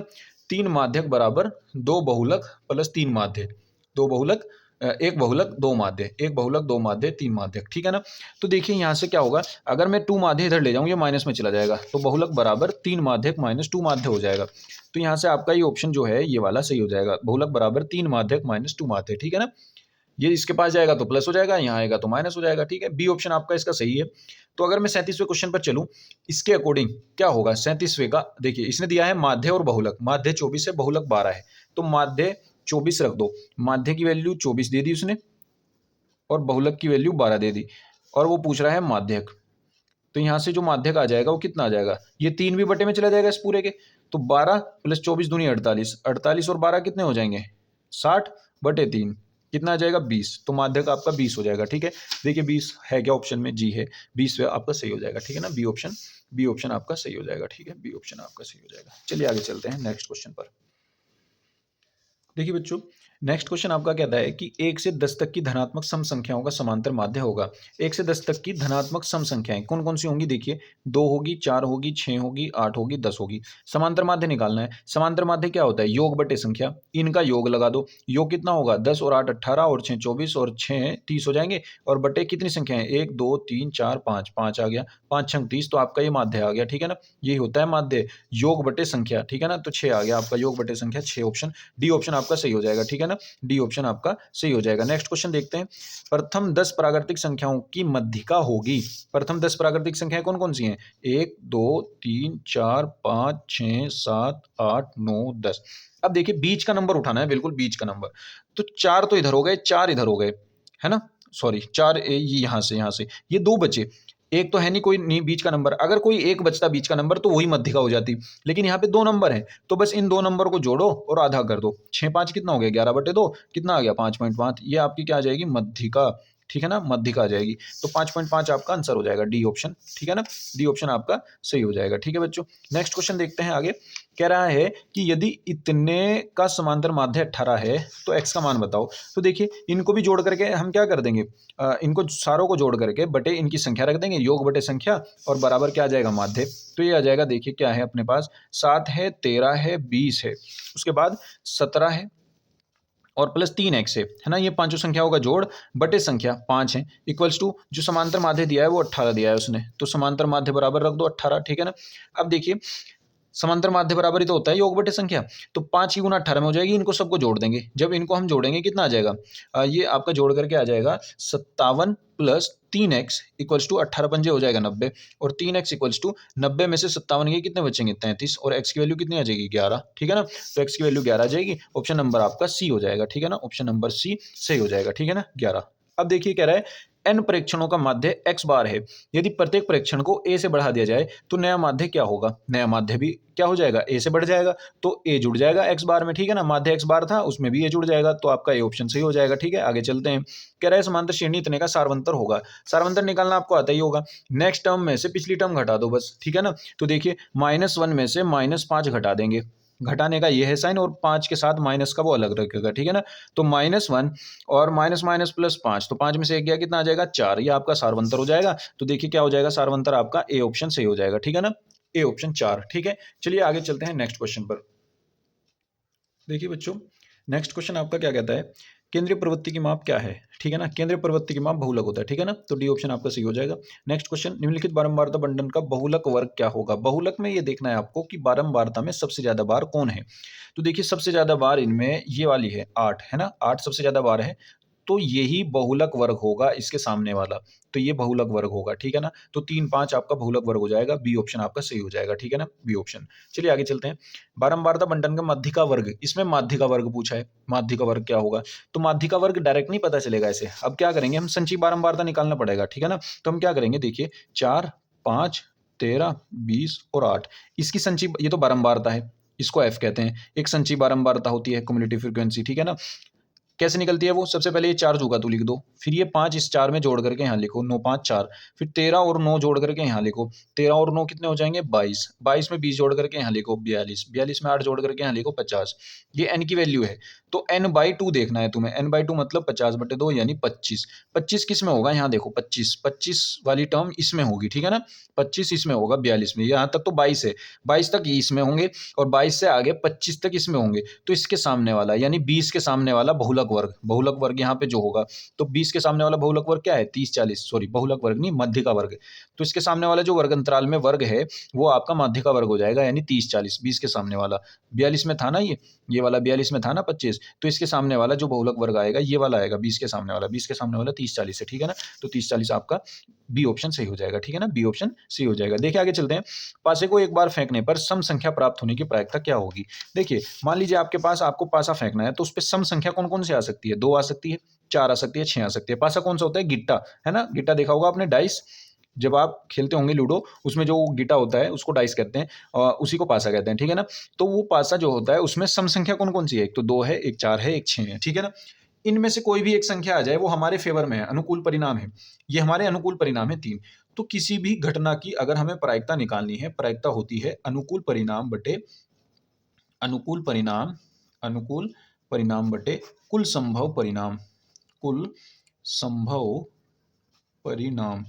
3 माध्यक बराबर 2 बहुलक प्लस 3 माध्य, 2 बहुलक, एक बहुलक 2 माध्य, एक बहुलक 2 माध्य 3 माध्यक, ठीक है ना। तो देखिए यहाँ से क्या होगा, अगर मैं 2 माध्य इधर ले जाऊँ, ये माइनस में चला जाएगा, तो बहुलक बराबर 3 माध्यक माइनस 2 माध्य हो जाएगा। तो यहाँ से आपका ये ऑप्शन जो है ये वाला सही हो जाएगा, बहुलक बराबर 3 माध्यक माइनस 2 माध्य, ठीक है ना। ये इसके पास जाएगा तो प्लस हो जाएगा, यहाँ आएगा तो माइनस हो जाएगा, ठीक है। बी ऑप्शन आपका इसका सही है। तो अगर मैं 37वें क्वेश्चन पर चलूं, इसके अकॉर्डिंग क्या होगा 37वें का, देखिए इसने दिया है माध्य और बहुलक, माध्य 24 है, बहुलक 12 है, तो माध्य 24 रख दो, माध्य की वैल्यू 24 दे दी उसने और बहुलक की वैल्यू 12 दे दी, और वो पूछ रहा है माध्यक। तो यहाँ से जो माध्यक आ जाएगा वो कितना आ जाएगा, ये 3 भी बटे में चला जाएगा इस पूरे के, तो 12 प्लस 24 दूनी 48, 48 और 12 कितने हो जाएंगे 60 बटे 3, कितना आ जाएगा 20, तो माध्यक आपका 20 हो जाएगा, ठीक है। देखिए 20 है क्या ऑप्शन में, जी है, 20 आपका सही हो जाएगा, ठीक है ना। बी ऑप्शन आपका सही हो जाएगा, ठीक है, बी ऑप्शन आपका सही हो जाएगा। चलिए आगे चलते हैं नेक्स्ट क्वेश्चन पर। देखिए बच्चों, नेक्स्ट क्वेश्चन आपका कहता है कि 1 से 10 तक की धनात्मक सम संख्याओं का समांतर माध्य होगा। 1 से 10 तक की धनात्मक सम संख्याएं कौन कौन सी होंगी, देखिए 2 होगी, 4 होगी, 6 होगी, 8 होगी, 10 होगी। समांतर माध्य निकालना है। समांतर माध्य क्या होता है, योग बटे संख्या, इनका योग लगा दो, योग कितना होगा 10 और 8 18 और 6 24 और 6 30 हो जाएंगे, और बटे कितनी संख्या है 1 2 3 4 5, 5 आ गया, 5 6 30, तो आपका ये माध्य आ गया, ठीक है ना। यही होता है माध्य, योग बटे संख्या, ठीक है ना। तो 6 आ गया आपका योग बटे संख्या, 6 ऑप्शन, डी ऑप्शन आपका सही हो जाएगा, ठीक है ना, डी ऑप्शन आपका सही हो जाएगा। नेक्स्ट क्वेश्चन देखते हैं, प्रथम 10 प्राकृतिक संख्याओं की मध्यिका होगी। प्रथम 10 प्राकृतिक संख्याएं कौन कौन सी हैं, 1 2 3 4 5 6 7 8 9 10। अब देखिए बीच का नंबर उठाना है, बिल्कुल बीच का नंबर, तो 4 तो इधर हो गए, 4 इधर हो गए, है ना, सॉरी 4 यहाँ से ये 2 बचे, एक तो है नहीं कोई नहीं बीच का नंबर, अगर कोई एक बचता बीच का नंबर तो वही मध्यिका हो जाती, लेकिन यहाँ पे 2 नंबर हैं, तो बस इन 2 नंबर को जोड़ो और आधा कर दो, 6 5 कितना हो गया 11 बटे 2, कितना आ गया 5.5, ये आपकी क्या आ जाएगी मध्यिका, ठीक है ना, मध्यिका आ जाएगी। तो 5.5 आपका आंसर हो जाएगा, डी ऑप्शन, ठीक है ना, डी ऑप्शन आपका सही हो जाएगा, ठीक है बच्चों। नेक्स्ट क्वेश्चन देखते हैं आगे, कह रहा है कि यदि इतने का समांतर माध्य 18 है तो x का मान बताओ। तो देखिए इनको भी जोड़ करके हम क्या कर देंगे, इनको सारों को जोड़ करके बटे इनकी संख्या रख देंगे, योग बटे संख्या, और बराबर क्या आ जाएगा माध्य। तो ये आ जाएगा, देखिए क्या है अपने पास, 7 है, 13 है, 20 है, उसके बाद 17 है और प्लस 3x है ना, ये पांचों संख्याओं का जोड़ बटे संख्या 5 है, इक्वल्स टू जो समांतर माध्य दिया है वो 18 दिया है उसने, तो समांतर माध्य बराबर रख दो 18, ठीक है ना। अब देखिए समांतर माध्य बराबर ही तो होता है योग बटे संख्या, तो 5 की गुना 18 में हो जाएगी, इनको सबको जोड़ देंगे, जब इनको हम जोड़ेंगे कितना आ जाएगा, ये आपका जोड़ करके आ जाएगा 57 प्लस 3x इक्वल्स टू 18 पंजे हो जाएगा 90, और 3x इक्वल्स टू 90 में से 57 के कितने बचेंगे 33, और x की वैल्यू कितनी आ जाएगी 11, ठीक है ना। तो x की वैल्यू 11 आ जाएगी, ऑप्शन नंबर आपका सी हो जाएगा, ठीक है ना, ऑप्शन नंबर सी सही हो जाएगा, ठीक है ना 11। अब देखिए कह रहा है n परीक्षणों का माध्य x बार है, यदि प्रत्येक परीक्षण को a से बढ़ा दिया जाए तो नया माध्य क्या होगा, नया माध्य भी क्या हो जाएगा a से बढ़ जाएगा, तो a जुड़ जाएगा x बार में, ठीक है ना, माध्य x बार था उसमें भी a जुड़ जाएगा, तो आपका a ऑप्शन सही हो जाएगा, ठीक है। आगे चलते हैं, कह रहा है समांतर श्रेणी इतने का सारवंतर होगा, सारवंतर निकालना आपको आता ही होगा, नेक्स्ट टर्म में से पिछली टर्म घटा दो बस, ठीक है ना। तो देखिए -1 में से -5 घटा देंगे, घटाने का ये है साइन, और 5 के साथ माइनस का वो अलग रखेगा, ठीक है ना। तो -1 और माइनस माइनस प्लस 5, तो 5 में से 1 गया, कितना आ जाएगा 4, ये आपका सारवंतर हो जाएगा। तो देखिए क्या हो जाएगा सारवंतर आपका ए ऑप्शन सही हो जाएगा, ठीक है ना, ए ऑप्शन 4, ठीक है। चलिए आगे चलते हैं नेक्स्ट क्वेश्चन पर। देखिए बच्चों नेक्स्ट क्वेश्चन आपका क्या कहता है, केंद्रीय प्रवृत्ति की माप क्या है, ठीक है ना, केंद्रीय प्रवृत्ति की माप बहुलक होता है, ठीक है ना, तो डी ऑप्शन आपका सही हो जाएगा। नेक्स्ट क्वेश्चन, निम्नलिखित बारंबारता बंटन का बहुलक वर्ग क्या होगा। बहुलक में ये देखना है आपको कि बारंबारता में सबसे ज्यादा बार कौन है। तो देखिए सबसे ज्यादा बार इनमें ये वाली है 8, है ना, 8 सबसे ज्यादा बार है, तो यही बहुलक वर्ग होगा इसके सामने वाला, तो ये बहुलक वर्ग होगा, ठीक है ना। तो 3 5 आपका बहुलक वर्ग हो जाएगा, बी ऑप्शन आपका सही हो जाएगा, ठीक है ना, बी ऑप्शन। चलिए आगे चलते हैं, बारंबारता बंटन का माध्यिका वर्ग, इसमें माध्यिका वर्ग पूछा है, माध्यिका वर्ग क्या होगा। तो माध्यिका वर्ग डायरेक्ट नहीं पता चलेगा ऐसे, अब क्या करेंगे हम संचयी बारंबारता निकालना पड़ेगा, ठीक है ना। तो हम क्या करेंगे, देखिए 4 5 13, 20 और 8। इसकी संचयी, ये तो बारंबारता है, इसको एफ कहते हैं। एक संचयी बारंबारता होती है, क्युमुलेटिव फ्रीक्वेंसी, ठीक है ना। कैसे निकलती है वो? सबसे पहले ये 4 होगा तो लिख दो, फिर ये 5 इस 4 में जोड़ करके यहाँ लिखो, 9 5 4, फिर 13 और 9 जोड़ करके यहाँ लिखो, 13 और 9 कितने हो जाएंगे? 22, 22 में 20 जोड़ करके यहाँ लिखो 42, 42 में 8 जोड़ करके यहाँ लिखो 50। ये n की वैल्यू है, तो n/2 देखना है तुम्हें। n/2 मतलब 50/2 यानी 25। 25 किस में होगा? यहाँ देखो 25, 25 वाली टर्म इसमें होगी, ठीक है ना। 25 इसमें होगा 42 में, यहाँ तक तो 22 है, 22 तक इसमें होंगे और 22 से आगे 25 तक इसमें होंगे। तो इसके सामने वाला यानी 20 के सामने वाला बहुलक वर्ग, बहुलक वर्ग यहाँ पे जो होगा, तो 20 के सामने वाला बहुलक वर्ग क्या है? 30 40, सॉरी बहुलक वर्ग नहीं, मध्य का वर्ग। तो इसके सामने वाला जो वर्ग अंतराल में वर्ग है वो आपका मध्य का वर्ग हो जाएगा, यानी 30 40, 20 के सामने वाला। 42 में था ना, ये वाला 42 में था ना 25, तो इसके सामने वाला जो बहुलक वर्ग आएगा ये वाला आएगा, 20 के सामने वाला, 20 के सामने वाला 30 40 है, ठीक है ना। तो 30 40 आपका बी ऑप्शन सही हो जाएगा, ठीक है ना, बी ऑप्शन सही हो जाएगा। देखिए आगे चलते हैं। पासे को एक बार फेंकने पर सम संख्या प्राप्त होने की प्रायिकता क्या होगी? देखिए मान लीजिए आपके पास, आपको पासा फेंकना है, तो उस पर सम संख्या कौन कौन सी आ सकती है? 2 आ सकती है, 4 आ सकती है, 6 आ सकती है। पासा कौन सा होता है? गिट्टा, है ना। गिट्टा देखा होगा आपने, डाइस, जब आप खेलते होंगे लूडो, उसमें जो गिट्टा होता है उसको डाइस कहते हैं, उसी को पासा कहते हैं, ठीक है ना। तो वो पासा जो होता है उसमें सम संख्या कौन कौन सी है? एक तो 2 है, एक 4 है, एक 6 है, ठीक है ना। इनमें से कोई भी एक संख्या आ जाए वो हमारे फेवर में है, अनुकूल परिणाम है, ये हमारे अनुकूल परिणाम है 3। तो किसी भी घटना की अगर हमें प्रायिकता निकालनी है, प्रायिकता होती है अनुकूल परिणाम बटे अनुकूल परिणाम, अनुकूल परिणाम बटे कुल संभव परिणाम, कुल संभव परिणाम,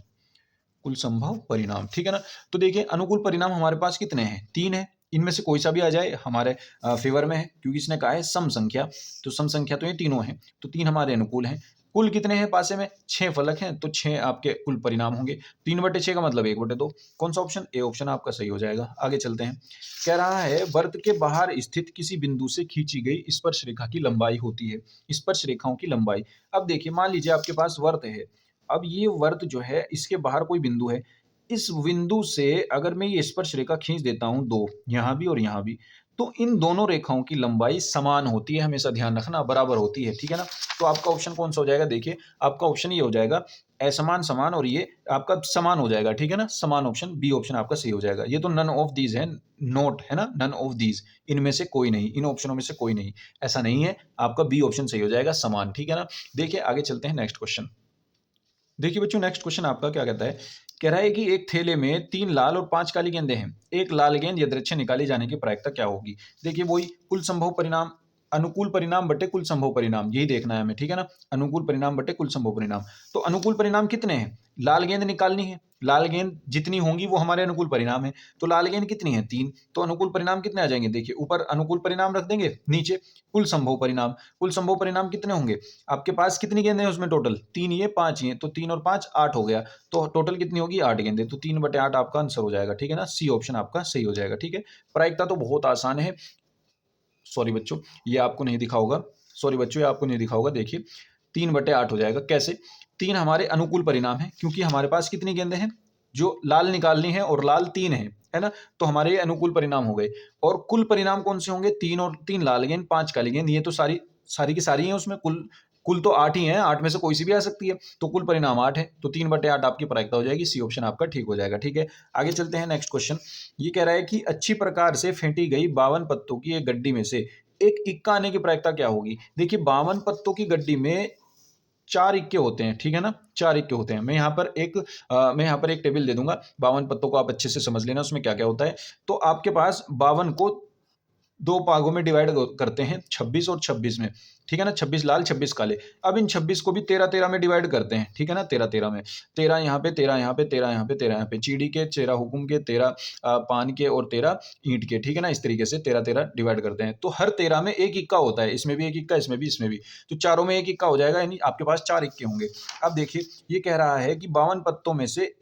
कुल संभव परिणाम, ठीक है ना। तो देखिए अनुकूल परिणाम हमारे पास कितने हैं? 3 है। इनमें से कोई सा भी आ जाए हमारे फेवर में है, क्योंकि इसने कहा है सम संख्या, तो सम संख्या तो ये तीनों हैं, तो 3 हमारे अनुकूल हैं। कुल कितने हैं पासे में? 6 फलक हैं, तो 6 आपके कुल परिणाम होंगे। 3/6 का मतलब 1/2। कौन सा ऑप्शन? ए ऑप्शन आपका सही हो जाएगा। आगे चलते हैं। कह रहा है वृत्त के बाहर स्थित किसी बिंदु से खींची गई स्पर्श रेखा की लंबाई होती है, स्पर्श रेखाओं की लंबाई। अब देखिए मान लीजिए आपके पास वृत्त है, अब ये वृत्त जो है इसके बाहर कोई बिंदु है, इस बिंदु से अगर मैं ये स्पर्श रेखा खींच देता हूं, 2 यहाँ भी और यहाँ भी, तो इन दोनों रेखाओं की लंबाई समान होती है, हमेशा ध्यान रखना, बराबर होती है, ठीक है ना। तो आपका ऑप्शन कौन सा हो जाएगा? देखिए आपका ऑप्शन ये हो जाएगा, असमान समान, और ये आपका समान हो जाएगा, ठीक है ना, समान। ऑप्शन बी ऑप्शन आपका सही हो जाएगा। ये तो नन ऑफ दीज है, नोट है ना, नन ऑफ दीज, इनमें से कोई नहीं, इन ऑप्शनों में से कोई नहीं, ऐसा नहीं है, आपका बी ऑप्शन सही हो जाएगा, समान, ठीक है ना। देखिए आगे चलते हैं नेक्स्ट क्वेश्चन। देखिए बच्चों नेक्स्ट क्वेश्चन आपका क्या कहता है? कह रहा है कि एक थैले में 3 लाल और 5 काली गेंदें हैं, एक लाल गेंद यदृच्छा निकाली जाने की प्रायिकता क्या होगी? देखिए वही कुल संभव परिणाम, अनुकूल परिणाम बटे कुल संभव परिणाम, यही देखना है हमें, ठीक है ना। अनुकूल परिणाम बटे कुल संभव परिणाम। तो अनुकूल परिणाम कितने हैं? लाल गेंद निकालनी है, लाल गेंद जितनी होंगी वो हमारे अनुकूल परिणाम है, तो लाल गेंद कितनी है? 3। तो अनुकूल परिणाम कितने आ जाएंगे? देखिए ऊपर अनुकूल परिणाम रख देंगे, नीचे कुल संभव परिणाम। कुल संभव परिणाम कितने होंगे? आपके पास कितनी गेंदें हैं उसमें टोटल? 3 ये 5 ये, तो 3 और 5 8 हो गया, तो टोटल कितनी होगी? 8 गेंदें, तो 3/8 आपका आंसर हो जाएगा, ठीक है ना। सी ऑप्शन आपका सही हो जाएगा, ठीक है। प्रायिकता तो बहुत आसान है, सॉरी बच्चों ये आपको नहीं दिखा होगा, सॉरी बच्चों ये आपको नहीं दिखा होगा। देखिए 3/8 हो जाएगा। कैसे? 3 हमारे अनुकूल परिणाम है, क्योंकि हमारे पास कितनी गेंदें हैं? जो लाल निकालनी है, और लाल 3 है ना, तो हमारे ये अनुकूल परिणाम हो गए। और कुल परिणाम कौन से होंगे? 3 और 3 लाल गेंद 5 काली गेंद, ये तो सारी सारी की सारी हैं उसमें, कुल कुल तो 8 ही है, 8 में से कोई सी भी आ सकती है, तो कुल परिणाम 8 है, तो 3/8 आपकी प्रायिकता हो जाएगी, सी ऑप्शन आपका ठीक हो जाएगा, ठीक है। आगे चलते हैं नेक्स्ट क्वेश्चन। ये कह रहा है कि अच्छी प्रकार से फेंटी गई 52 पत्तों की एक गड्डी में से एक इक्का आने की प्रायिकता क्या होगी? देखिए 52 पत्तों की गड्डी में 4 इक्के होते हैं, ठीक है ना, 4 इक्के होते हैं। मैं यहाँ पर एक टेबल दे दूंगा, 52 पत्तों को आप अच्छे से समझ लेना उसमें क्या क्या होता है। तो आपके पास 52 को 2 भागों में डिवाइड करते हैं, 26 और 26 में, ठीक है ना, 26 लाल 26 काले। अब इन 26 को भी 13-13 में डिवाइड करते हैं, ठीक है ना, 13-13 में, 13 यहाँ पे, 13 यहाँ पे, 13 यहाँ पे, 13 यहाँ पे, चीड़ी के, 13 हुकुम के, 13 पान के और 13 ईंट के, ठीक है ना। इस तरीके से 13-13 डिवाइड करते हैं, तो हर 13 में एक इक्का होता है, इसमें भी एक इक्का, इसमें भी, इसमें भी, तो चारों में एक इक्का हो जाएगा, यानी आपके पास 4 इक्के होंगे। अब देखिए ये कह रहा है कि 52 पत्तों में से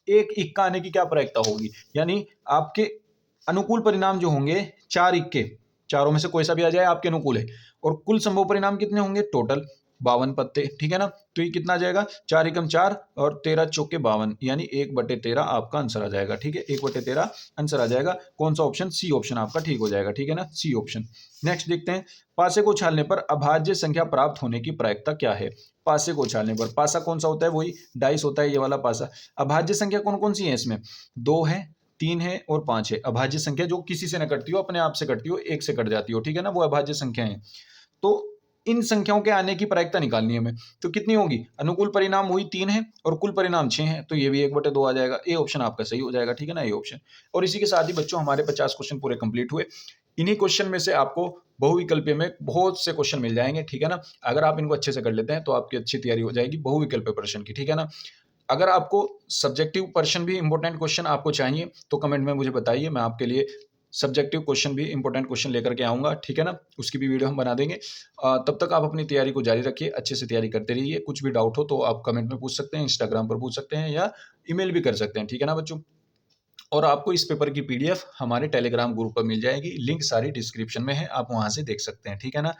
एक इक्का आने की क्या प्रायिकता होगी, यानी आपके अनुकूल परिणाम जो होंगे 4 इक्के, चारों में से कोई सा भी आ जाए आपके अनुकूल है, और कुल संभव परिणाम कितने होंगे? टोटल 52 पत्ते, ठीक है ना। तो ये कितना आ जाएगा? 4 एकम 4 और 13 चौके 52, यानी 1/13 आपका आंसर आ जाएगा, ठीक है, 1/13 आंसर आ जाएगा। कौन सा ऑप्शन? सी ऑप्शन आपका ठीक हो जाएगा, ठीक है ना, सी ऑप्शन। नेक्स्ट देखते हैं, पासे को उछालने पर अभाज्य संख्या प्राप्त होने की प्रायिकता क्या है? पासे को उछालने पर, पासा कौन सा होता है? वही डाइस होता है, ये वाला पासा। अभाज्य संख्या कौन कौन सी है इसमें? 2 है, 3 है और 5 है। अभाज्य संख्या जो किसी से न कटती हो, अपने आप से कटती हो, 1 से कट जाती हो, ठीक है ना, वो अभाज्य संख्या है। तो इन संख्याओं के आने की प्रायिकता निकालनी है हमें। तो कितनी होगी? अनुकूल परिणाम वही 3 है और कुल परिणाम 6 है, तो ये भी 1/2 आ जाएगा। ए ऑप्शन आपका सही हो जाएगा, ठीक है ना, ए ऑप्शन। और इसी के साथ ही बच्चों हमारे 50 क्वेश्चन पूरे कंप्लीट हुए। इन्हीं क्वेश्चन में से आपको बहुविकल्पीय में बहुत से क्वेश्चन मिल जाएंगे, ठीक है ना। अगर आप इनको अच्छे से कर लेते हैं तो आपकी अच्छी तैयारी हो जाएगी बहुविकल्पीय प्रश्न की, ठीक है ना। अगर आपको सब्जेक्टिव पर्सन भी इंपॉर्टेंट क्वेश्चन आपको चाहिए तो कमेंट में मुझे बताइए, मैं आपके लिए सब्जेक्टिव क्वेश्चन भी इंपॉर्टेंट क्वेश्चन लेकर के आऊँगा, ठीक है ना? उसकी भी वीडियो हम बना देंगे। तब तक आप अपनी तैयारी को जारी रखिए, अच्छे से तैयारी करते रहिए। कुछ भी डाउट हो तो आप कमेंट में पूछ सकते हैं, इंस्टाग्राम पर पूछ सकते हैं या ईमेल भी कर सकते हैं, ठीक है ना बच्चों? और आपको इस पेपर की पीडीएफ हमारे टेलीग्राम ग्रुप पर मिल जाएगी, लिंक सारी डिस्क्रिप्शन में है, आप वहाँ से देख सकते हैं, ठीक है ना?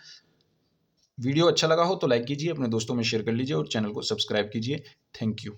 वीडियो अच्छा लगा हो तो लाइक कीजिए, अपने दोस्तों में शेयर कर लीजिए और चैनल को सब्सक्राइब कीजिए। Thank you.